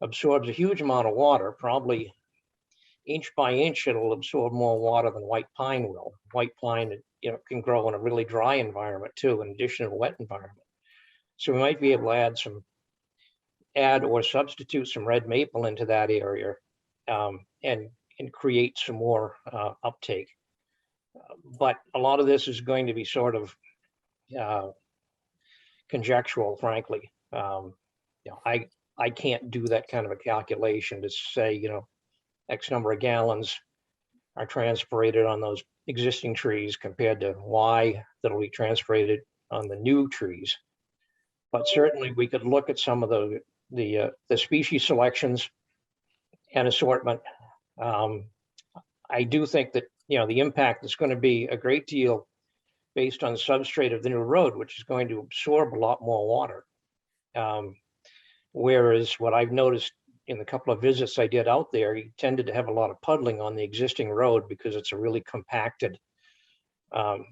absorbs a huge amount of water. Probably inch by inch, it'll absorb more water than white pine will. White pine, can grow in a really dry environment too, in addition to a wet environment. So we might be able to add or substitute some red maple into that area, and create some more uptake. But a lot of this is going to be sort of conjectural, frankly. I can't do that kind of a calculation to say, X number of gallons are transpirated on those existing trees compared to Y that'll be transpirated on the new trees. But certainly we could look at some of the species selections and assortment. I do think that, the impact is going to be a great deal based on the substrate of the new road, which is going to absorb a lot more water. Whereas what I've noticed in the couple of visits I did out there, you tended to have a lot of puddling on the existing road because it's a really compacted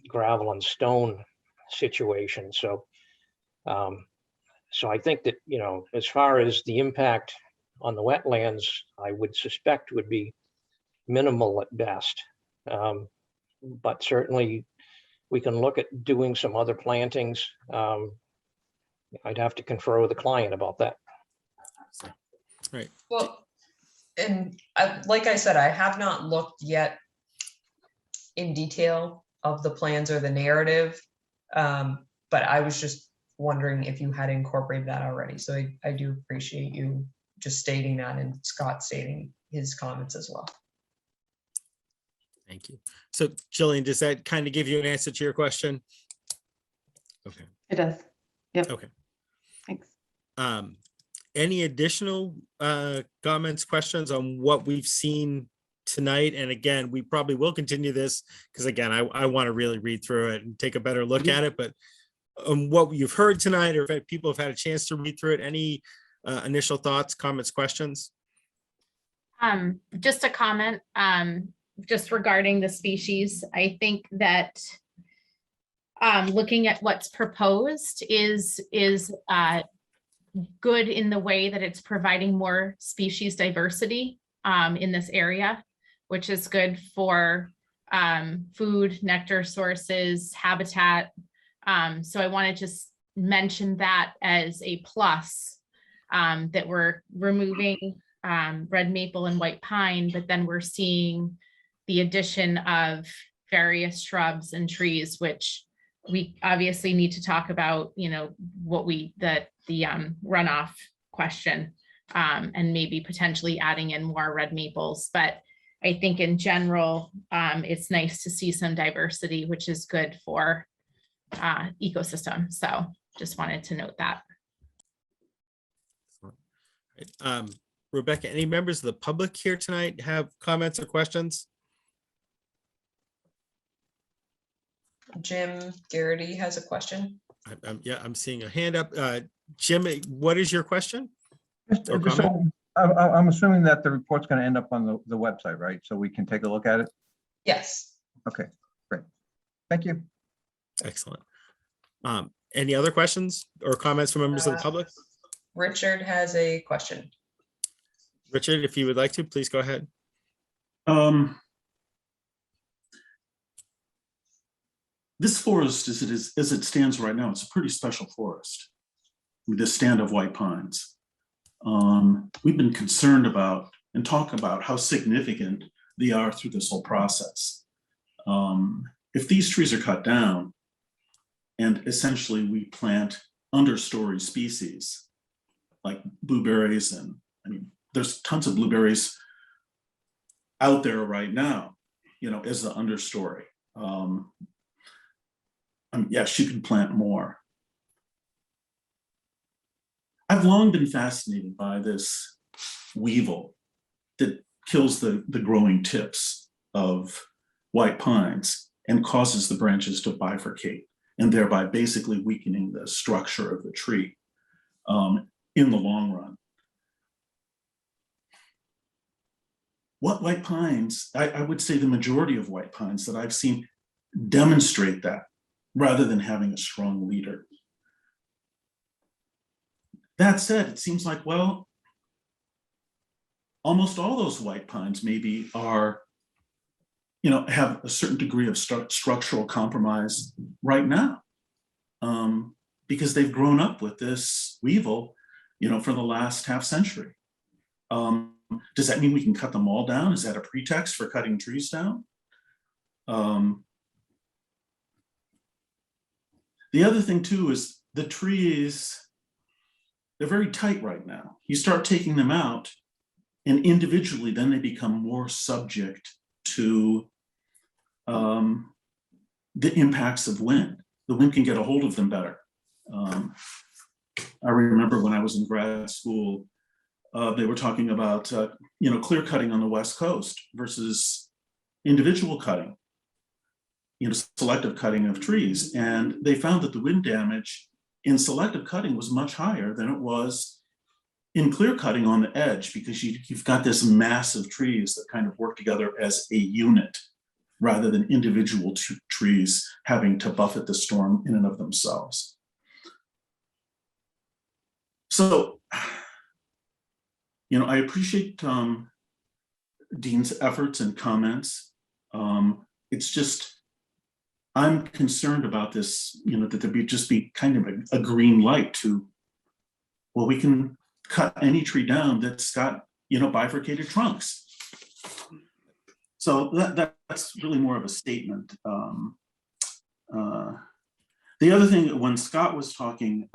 gravel and stone situation. So I think that, as far as the impact on the wetlands, I would suspect would be minimal at best. But certainly we can look at doing some other plantings. I'd have to confer with the client about that. Right. Well, and like I said, I have not looked yet in detail of the plans or the narrative, but I was just wondering if you had incorporated that already. So I do appreciate you just stating that, and Scott stating his comments as well. Thank you. So Jillian, does that kind of give you an answer to your question? Okay. It does. Yep. Okay. Thanks. Any additional comments, questions on what we've seen tonight? And again, we probably will continue this because again, I want to really read through it and take a better look at it. But what you've heard tonight, or if people have had a chance to read through it, any initial thoughts, comments, questions? Just a comment, just regarding the species. I think that looking at what's proposed is good in the way that it's providing more species diversity in this area, which is good for food, nectar sources, habitat. So I want to just mention that as a plus, that we're removing red maple and white pine, but then we're seeing the addition of various shrubs and trees, which we obviously need to talk about, you know, what the runoff question, and maybe potentially adding in more red maples. But I think in general, it's nice to see some diversity, which is good for ecosystem. So just wanted to note that. Rebecca, any members of the public here tonight have comments or questions? Jim Garrity has a question. Yeah, I'm seeing a hand up. Jim, what is your question? Or So comment? I'm assuming that the report's going to end up on the website, right? So we can take a look at it? Yes. Okay, great. Thank you. Excellent. Any other questions or comments from members of the public? Richard has a question. Richard, if you would like to, please go ahead. This forest, as it stands right now, it's a pretty special forest. This stand of white pines. We've been concerned about and talk about how significant they are through this whole process. If these trees are cut down and essentially we plant understory species like blueberries, and I mean, there's tons of blueberries out there right now, you know, as the understory. Yes, you can plant more. I've long been fascinated by this weevil that kills the growing tips of white pines and causes the branches to bifurcate, and thereby basically weakening the structure of the tree in the long run. What white pines, I would say the majority of white pines that I've seen demonstrate that rather than having a strong leader. That said, it seems like, well, almost all those white pines maybe are, you know, have a certain degree of structural compromise right now, because they've grown up with this weevil, you know, for the last half century. Does that mean we can cut them all down? Is that a pretext for cutting trees down? The other thing too is the trees, they're very tight right now. You start taking them out and individually, then they become more subject to the impacts of wind. The wind can get a hold of them better. I remember when I was in grad school, they were talking about, you know, clear cutting on the West Coast versus individual cutting, you know, selective cutting of trees. And they found that the wind damage in selective cutting was much higher than it was in clear cutting on the edge, because you've got this massive trees that kind of work together as a unit rather than individual trees having to buffet the storm in and of themselves. So, you know, I appreciate Dean's efforts and comments. It's just, I'm concerned about this, you know, that there just be kind of a green light to, well, we can cut any tree down that's got, you know, bifurcated trunks. So that's really more of a statement. The other thing, when Scott was talking,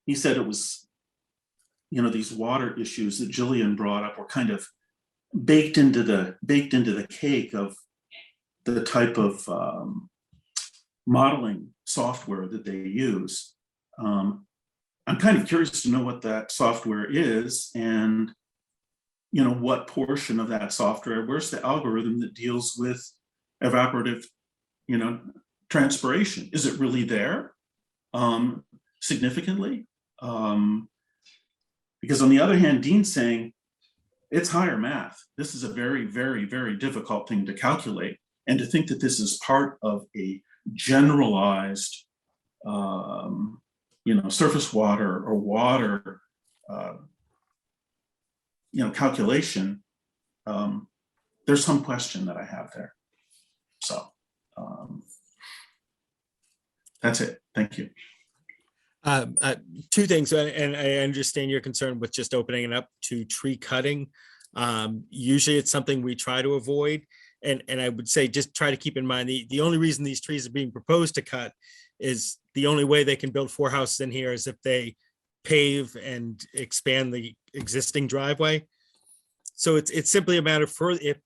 he said it was, you know, these water issues that Jillian brought up were kind of baked into the cake of the type of modeling software that they use. I'm kind of curious to know what that software is, and what portion of that software, where's the algorithm that deals with evaporative transpiration? Is it really there significantly? Because on the other hand, Dean's saying it's higher math. This is a very, very, very difficult thing to calculate. And to think that this is part of a generalized, surface water or water, calculation, there's some question that I have there. So that's it. Thank you. Two things, and I understand your concern with just opening it up to tree cutting. Usually it's something we try to avoid. And I would say just try to keep in mind the only reason these trees are being proposed to cut is the only way they can build 4 houses in here is if they pave and expand the existing driveway. So it's simply a matter for if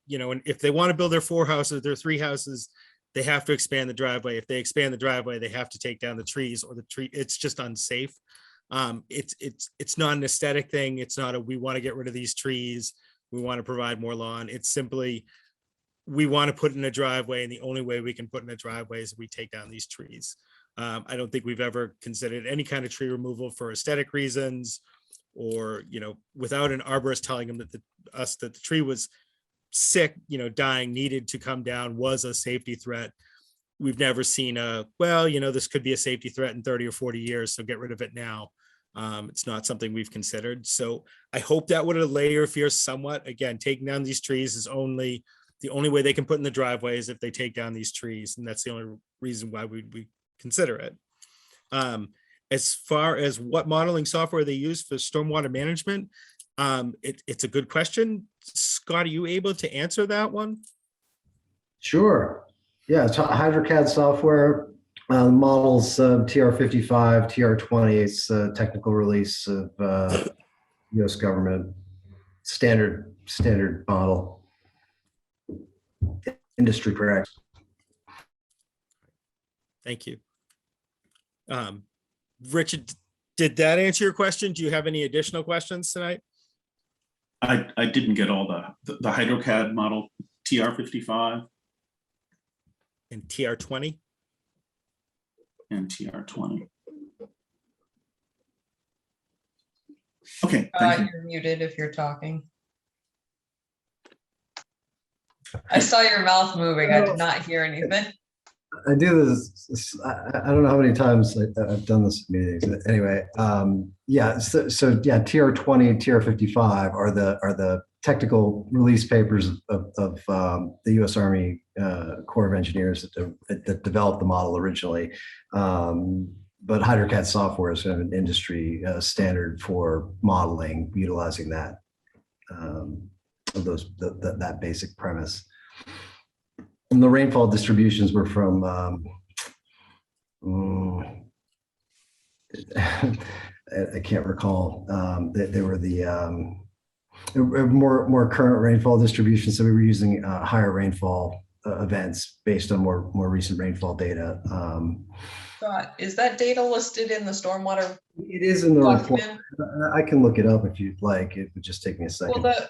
they want to build their 4 houses, their 3 houses, they have to expand the driveway. If they expand the driveway, they have to take down the trees, or the tree. It's just unsafe. It's not an aesthetic thing. It's not we want to get rid of these trees. We want to provide more lawn. It's simply we want to put in a driveway, and the only way we can put in a driveway is we take down these trees. I don't think we've ever considered any kind of tree removal for aesthetic reasons, or without an arborist telling them that the tree was sick, dying, needed to come down, was a safety threat. We've never seen this could be a safety threat in 30 or 40 years, so get rid of it now. It's not something we've considered. So I hope that would allay your fears somewhat. Again, taking down these trees is the only way they can put in the driveway is if they take down these trees, and that's the only reason why we consider it. As far as what modeling software they use for stormwater management, it's a good question. Scott, are you able to answer that one? Sure. Yeah, it's HydroCAD software. Models TR55, TR20. It's a technical release of U.S. government standard model. Industry correct. Thank you. Richard, did that answer your question? Do you have any additional questions tonight? I didn't get all the HydroCAD model TR55 And TR20? and TR20. Okay, thank you. You're muted if you're talking. I saw your mouth moving. I did not hear anything. I do this. I don't know how many times I've done this in meetings. Anyway, yeah. So yeah, TR20 and TR55 are the technical release papers of the U.S. Army Corps of Engineers that developed the model originally. But HydroCAD software is kind of an industry standard for modeling, utilizing that that basic premise. And the rainfall distributions were from I can't recall. They were the more current rainfall distributions. So we were using higher rainfall events based on more recent rainfall data. Scott, is that data listed in the stormwater? It is in the report. document? I can look it up if you'd like. It would just take me a second. Well,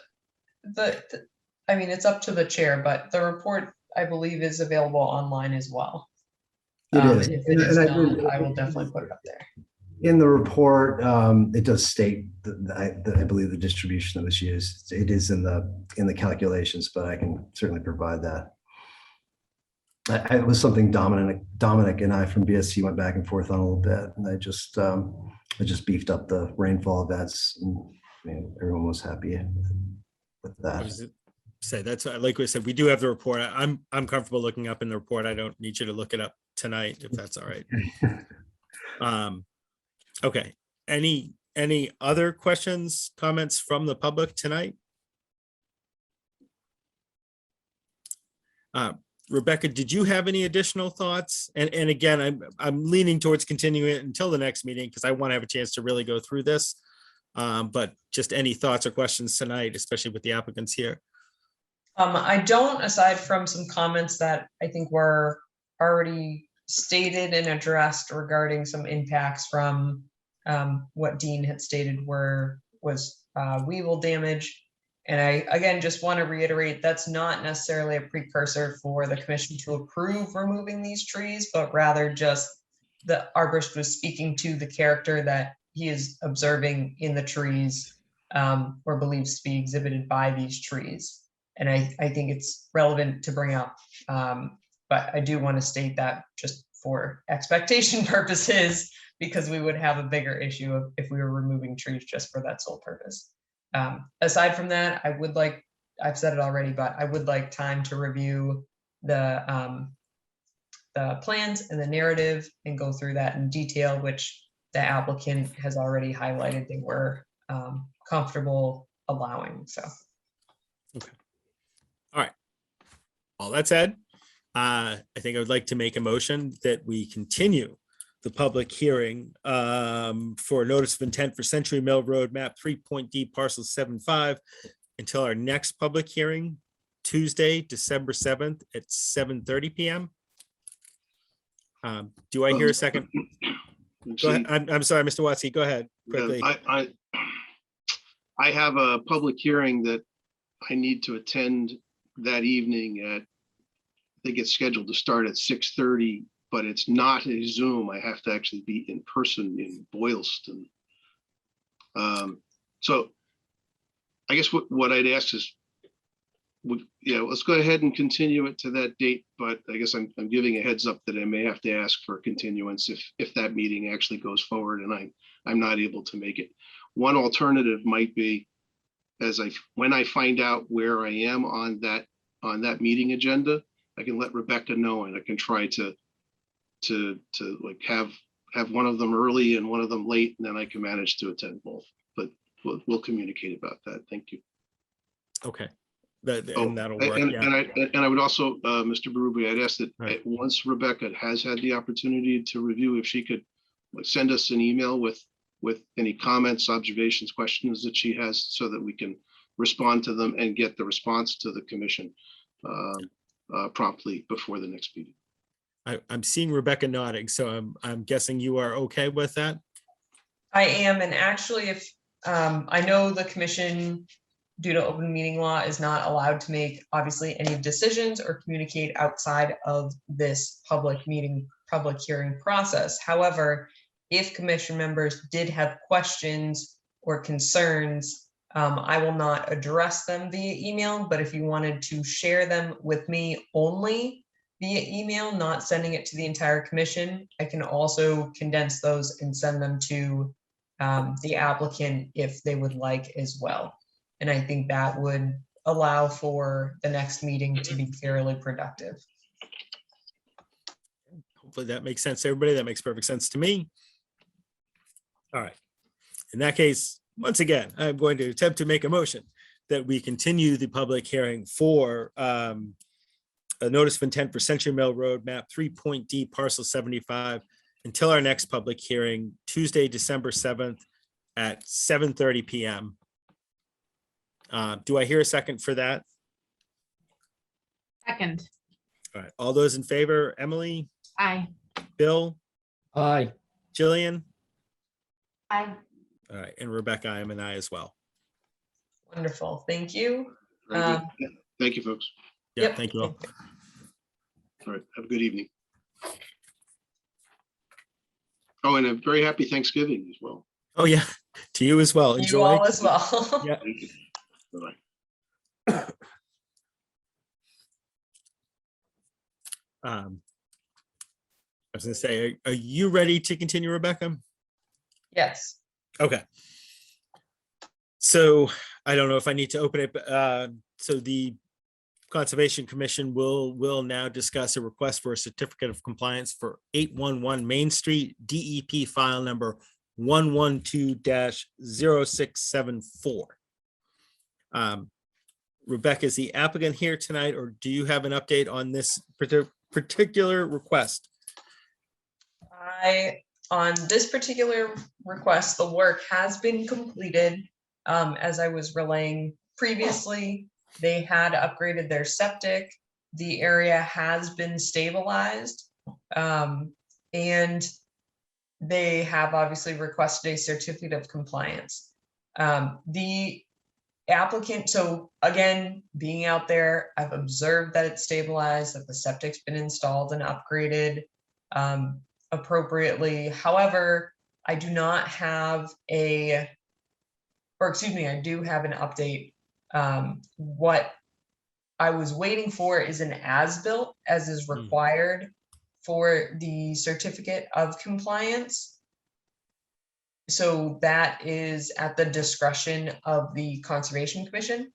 I mean, it's up to the chair, but the report, I believe, is available online as well. It is. If it is And not, I will definitely put it up there. in the report, it does state that I believe the distribution that was used. It is in the calculations, but I can certainly provide that. It was something Dominic and I from BSC went back and forth on a little bit, and I just beefed up the rainfall events, and everyone was happy with that. Say that's like we said, we do have the report. I'm comfortable looking up in the report. I don't need you to look it up tonight, if that's all right. Okay. Any other questions, comments from the public tonight? Rebecca, did you have any additional thoughts? And again, I'm leaning towards continuing it until the next meeting because I want to have a chance to really go through this. But just any thoughts or questions tonight, especially with the applicants here? I don't, aside from some comments that I think were already stated and addressed regarding some impacts from what Dean had stated was weevil damage. And I, again, just want to reiterate, that's not necessarily a precursor for the commission to approve removing these trees, but rather just the arborist was speaking to the character that he is observing in the trees or believes to be exhibited by these trees. And I think it's relevant to bring up, but I do want to state that just for expectation purposes, because we would have a bigger issue if we were removing trees just for that sole purpose. Aside from that, I would like, I've said it already, but I would like time to review the plans and the narrative and go through that in detail, which the applicant has already highlighted they were comfortable allowing, so. All that said, I think I would like to make a motion that we continue the public hearing for notice of intent for Century Mill Road map 3.D parcel 75 until our next public hearing, Tuesday, December 7th at 7:30 PM. Do I hear a second? Go ahead. I'm sorry, Mr. Watsky, go ahead quickly. I have a public hearing that I need to attend that evening at, I think it's scheduled to start at 6:30, but it's not a Zoom. I have to actually be in person in Boylston. So I guess what I'd ask is, let's go ahead and continue it to that date, but I guess I'm giving a heads up that I may have to ask for a continuance if that meeting actually goes forward and I'm not able to make it. One alternative might be, when I find out where I am on that meeting agenda, I can let Rebecca know and I can try to like have one of them early and one of them late, and then I can manage to attend both. But we'll communicate about that. Thank you. Okay. And that'll work. And Yeah. I would also, Mr. Berube, I'd ask that Right. once Rebecca has had the opportunity to review, if she could send us an email with any comments, observations, questions that she has, so that we can respond to them and get the response to the commission promptly before the next meeting. I'm seeing Rebecca nodding, so I'm guessing you are okay with that? I am, and actually, if I know the commission, due to open meeting law, is not allowed to make obviously any decisions or communicate outside of this public hearing process. However, if commission members did have questions or concerns, I will not address them via email, but if you wanted to share them with me only via email, not sending it to the entire commission, I can also condense those and send them to the applicant if they would like as well. And I think that would allow for the next meeting to be fairly productive. Hopefully that makes sense to everybody. That makes perfect sense to me. All right. In that case, once again, I'm going to attempt to make a motion that we continue the public hearing for a notice of intent for Century Mill Road map 3.D parcel 75 until our next public hearing, Tuesday, December 7th at 7:30 PM. Do I hear a second for that? Second, All right, all those in favor, Emily, aye. Bill, Aye. Jillian? Aye. All right, and Rebecca, I am an aye as well. Wonderful, thank you. Very good. Yeah. Thank you, folks. Yeah, Yep. thank you all. All right, have a good evening. Oh, and a very happy Thanksgiving as well. Oh, yeah, to you as well. You Enjoy. all as well. Yeah. Thank you. Bye-bye. I was gonna say, are you ready to continue, Rebecca? Yes. Okay. So I don't know if I need to open it, but so the Conservation Commission will now discuss a request for a certificate of compliance for 811 Main Street, DEP file number 112-0674. Rebecca, is the applicant here tonight, or do you have an update on this particular request? On this particular request, the work has been completed. As I was relaying previously, They had upgraded their septic. The area has been stabilized. And they have obviously requested a certificate of compliance. The applicant, so again, being out there, I've observed that it's stabilized, that the septic's been installed and upgraded appropriately. However, I do not have I do have an update. What I was waiting for is an as-built, as is required for the certificate of compliance. So that is at the discretion of the Conservation Commission.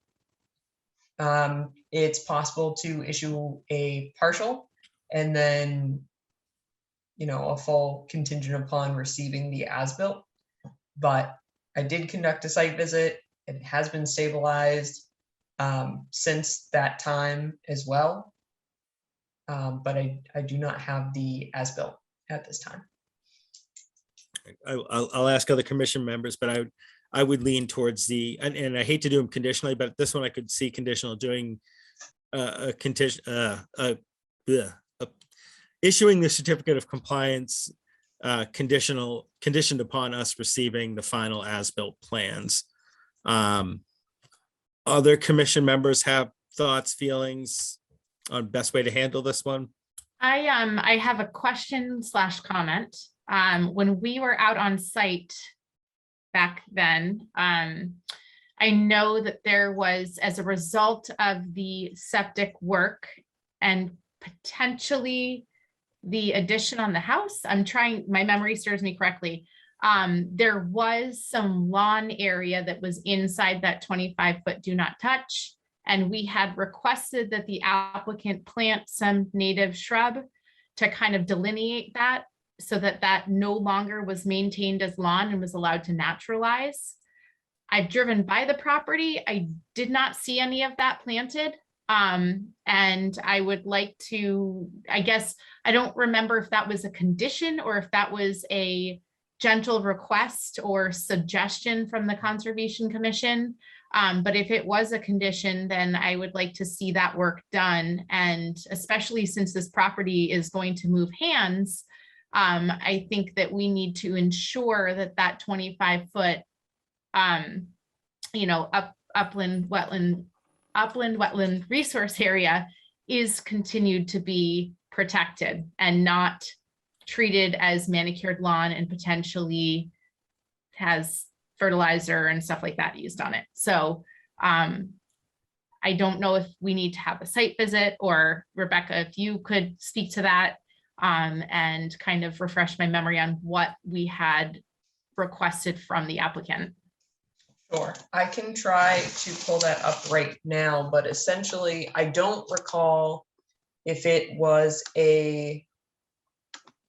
It's possible to issue a partial and then, a full contingent upon receiving the as-built. But I did conduct a site visit. It has been stabilized since that time as well. But I do not have the as-built at this time. I'll ask other commission members, but I would lean towards and I hate to do them conditionally, but this one I could see conditional doing a condition, issuing the certificate of compliance conditioned upon us receiving the final as-built plans. Other commission members have thoughts, feelings on best way to handle this one? I have a question / comment. When we were out on site back then, I know that there was, as a result of the septic work and potentially the addition on the house, my memory serves me correctly. There was some lawn area that was inside that 25-foot do not touch. And we had requested that the applicant plant some native shrub to kind of delineate that so that that no longer was maintained as lawn and was allowed to naturalize. I've driven by the property. I did not see any of that planted. And I would like to, I guess, I don't remember if that was a condition or if that was a gentle request or suggestion from the Conservation Commission. But if it was a condition, then I would like to see that work done. And especially since this property is going to move hands, I think that we need to ensure that that 25-foot, upland wetland resource area is continued to be protected and not treated as manicured lawn and potentially has fertilizer and stuff like that used on it. So I don't know if we need to have a site visit, or Rebecca, if you could speak to that and kind of refresh my memory on what we had requested from the applicant. Sure, I can try to pull that up right now, but essentially I don't recall if it was a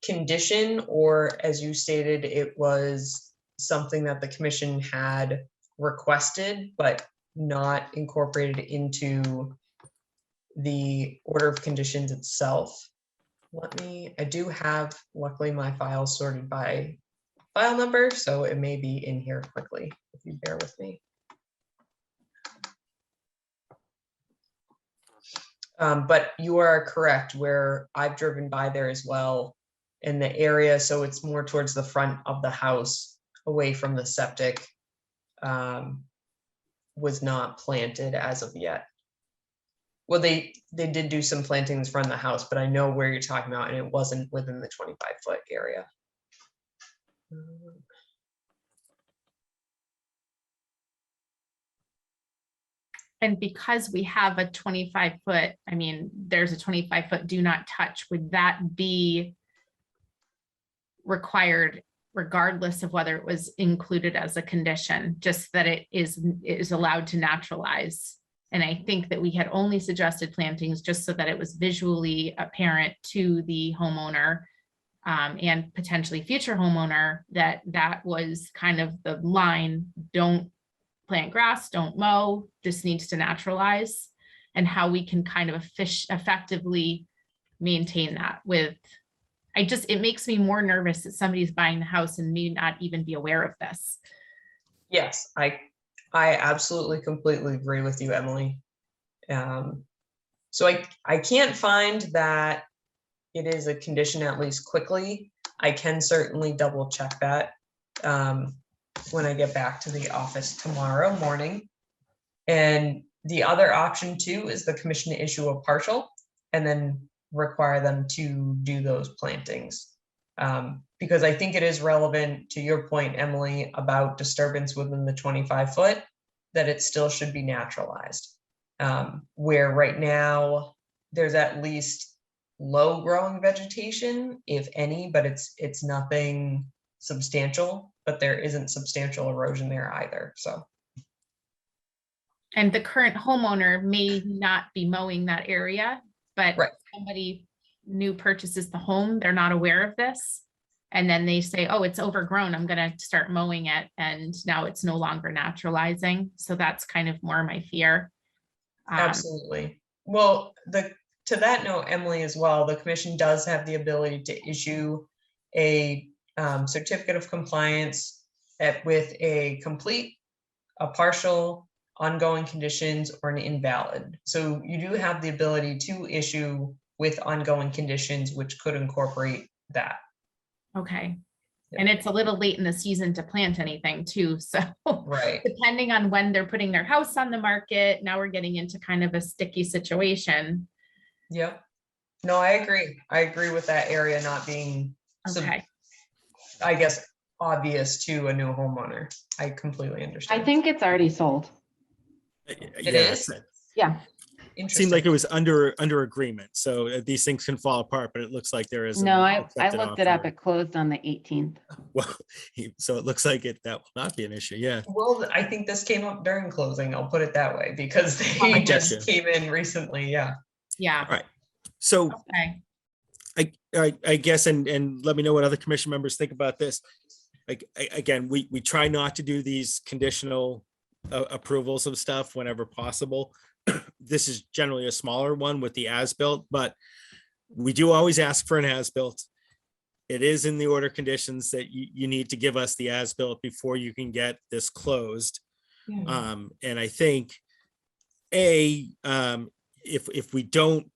condition or, as you stated, it was something that the commission had requested but not incorporated into the order of conditions itself. I do have, luckily, my files sorted by file number, so it may be in here quickly, if you bear with me. But you are correct, where I've driven by there as well in the area, so it's more towards the front of the house, away from the septic, was not planted as of yet. Well, they did do some plantings from the house, but I know where you're talking about, and it wasn't within the 25-foot area. And because we have a 25-foot, I mean, there's a 25-foot do not touch, would that be required regardless of whether it was included as a condition, just that it is allowed to naturalize? And I think that we had only suggested plantings just so that it was visually apparent to the homeowner and potentially future homeowner that that was kind of the line: don't plant grass, don't mow, this needs to naturalize, and how we can kind of effectively maintain that with, it makes me more nervous that somebody's buying the house and may not even be aware of this. Yes, I absolutely completely agree with you, Emily. So I can't find that it is a condition, at least quickly. I can certainly double check that when I get back to the office tomorrow morning. And the other option too is the commission to issue a partial and then require them to do those plantings. Because I think it is relevant to your point, Emily, about disturbance within the 25-foot, that it still should be naturalized. Where right now there's at least low growing vegetation, if any, but it's nothing substantial, but there isn't substantial erosion there either, so. And the current homeowner may not be mowing that area, but Right. somebody new purchases the home, they're not aware of this. And then they say, oh, it's overgrown, I'm gonna start mowing it, and now it's no longer naturalizing. So that's kind of more my fear. Absolutely. Well, to that note, Emily, as well, the commission does have the ability to issue a certificate of compliance with a complete, a partial, ongoing conditions, or an invalid. So you do have the ability to issue with ongoing conditions, which could incorporate that. Okay. Yeah. And it's a little late in the season to plant anything too, so. Right. Depending on when they're putting their house on the market, now we're getting into kind of a sticky situation. Yep. No, I agree. I agree with that area not being, Okay, I guess, obvious to a new homeowner. I completely understand. I think it's already sold. It Yeah, is? Yeah. it seemed like it was under agreement, so these things can fall apart, but it looks like there is. No, an I accepted looked it up. offer. It closed on the 18th. Well, so it looks like that will not be an issue, yeah. Well, I think this came up during closing, I'll put it that way, because I they get just you. came in recently, yeah. yeah, Right. So okay. I guess, and let me know what other commission members think about this. Like, again, we try not to do these conditional approvals of stuff whenever possible. This is generally a smaller one with the as-built, but we do always ask for an as-built. It is in the order conditions that you need to give us the as-built before you can get this closed. And I think, if we don't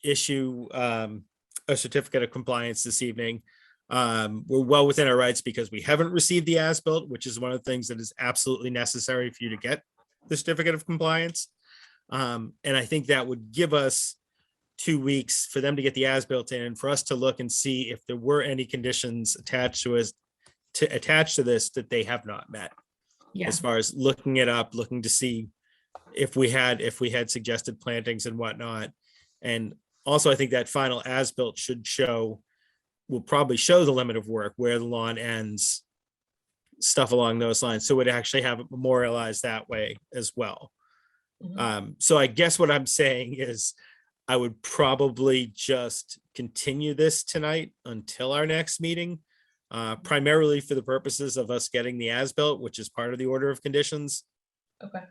issue a certificate of compliance this evening, we're well within our rights because we haven't received the as-built, which is one of the things that is absolutely necessary for you to get the certificate of compliance. And I think that would give us 2 weeks for them to get the as-built in and for us to look and see if there were any conditions attached to this that they have not met. Yeah, As far as looking it up, looking to see if we had suggested plantings and whatnot. And also, I think that final as-built will probably show the limit of work, where the lawn ends, stuff along those lines. So it would actually have it memorialized that way as well. So I guess what I'm saying is I would probably just continue this tonight until our next meeting, primarily for the purposes of us getting the as-built, which is part of the order of conditions. Okay.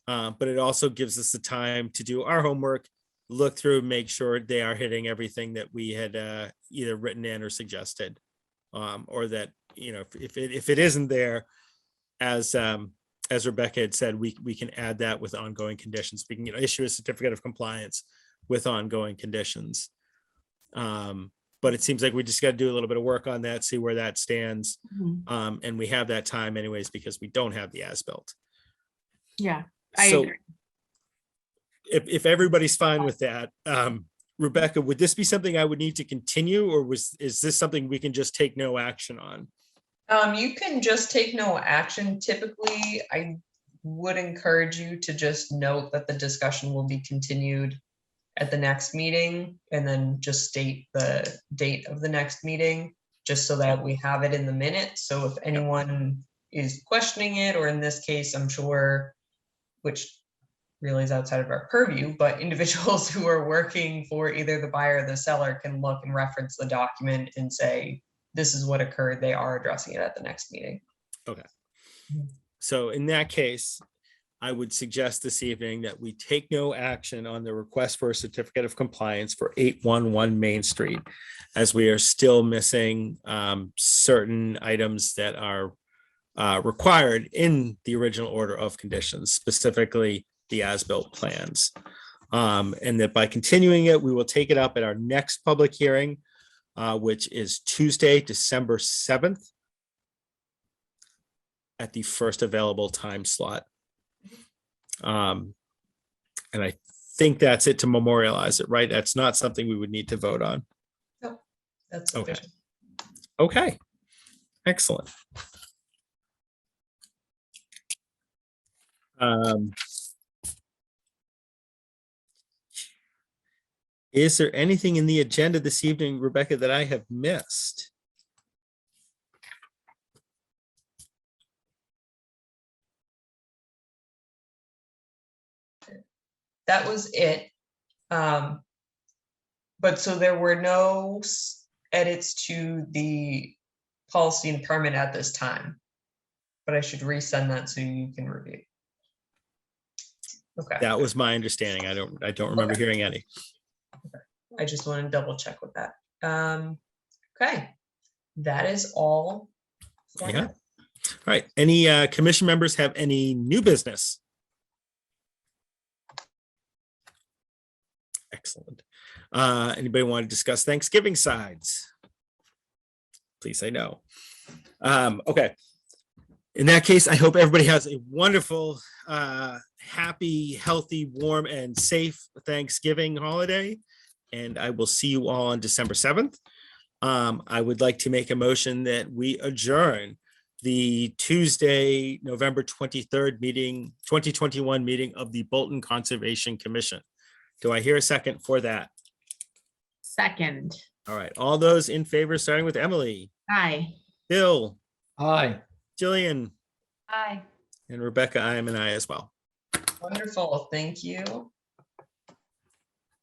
But it also gives us the time to do our homework, look through, make sure they are hitting everything that we had either written in or suggested, or that, if it isn't there, as Rebecca had said, we can add that with ongoing conditions. We can issue a certificate of compliance with ongoing conditions. But it seems like we just got to do a little bit of work on that, see where that stands. And we have that time anyways, because we don't have the as-built. yeah, I So agree. if everybody's fine with that, Rebecca, would this be something I would need to continue, or is this something we can just take no action on? You can just take no action. Typically, I would encourage you to just note that the discussion will be continued at the next meeting, and then just state the date of the next meeting, just so that we have it in the minutes. So if anyone is questioning it, or in this case, I'm sure, which really is outside of our purview, but individuals who are working for either the buyer or the seller can look and reference the document and say, this is what occurred. They are addressing it at the next meeting. Okay. So in that case, I would suggest this evening that we take no action on the request for a certificate of compliance for 811 Main Street, as we are still missing certain items that are required in the original order of conditions, specifically the as-built plans. And that by continuing it, we will take it up at our next public hearing, which is Tuesday, December 7th at the first available time slot. And I think that's it to memorialize it, right? That's not something we would need to vote on. That's Okay. sufficient. Okay, excellent. Is there anything in the agenda this evening, Rebecca, that I have missed? That was it. But so there were no edits to the policy and permit at this time. But I should resend that so you can review. Okay, That was my understanding. I don't remember hearing any. I just want to double check with that. Okay, that is all. for Yeah. now. All right, any commission members have any new business? Excellent. Anybody want to discuss Thanksgiving sides? Please say no. Okay. In that case, I hope everybody has a wonderful, happy, healthy, warm, and safe Thanksgiving holiday. And I will see you all on December 7th. I would like to make a motion that we adjourn the Tuesday, November 23rd meeting, 2021 meeting of the Bolton Conservation Commission. Do I hear a second for that? Second. All right, all those in favor, starting with Emily, Aye. Bill, Aye. Jillian, Aye. and Rebecca, I am an I as well. Wonderful, thank you.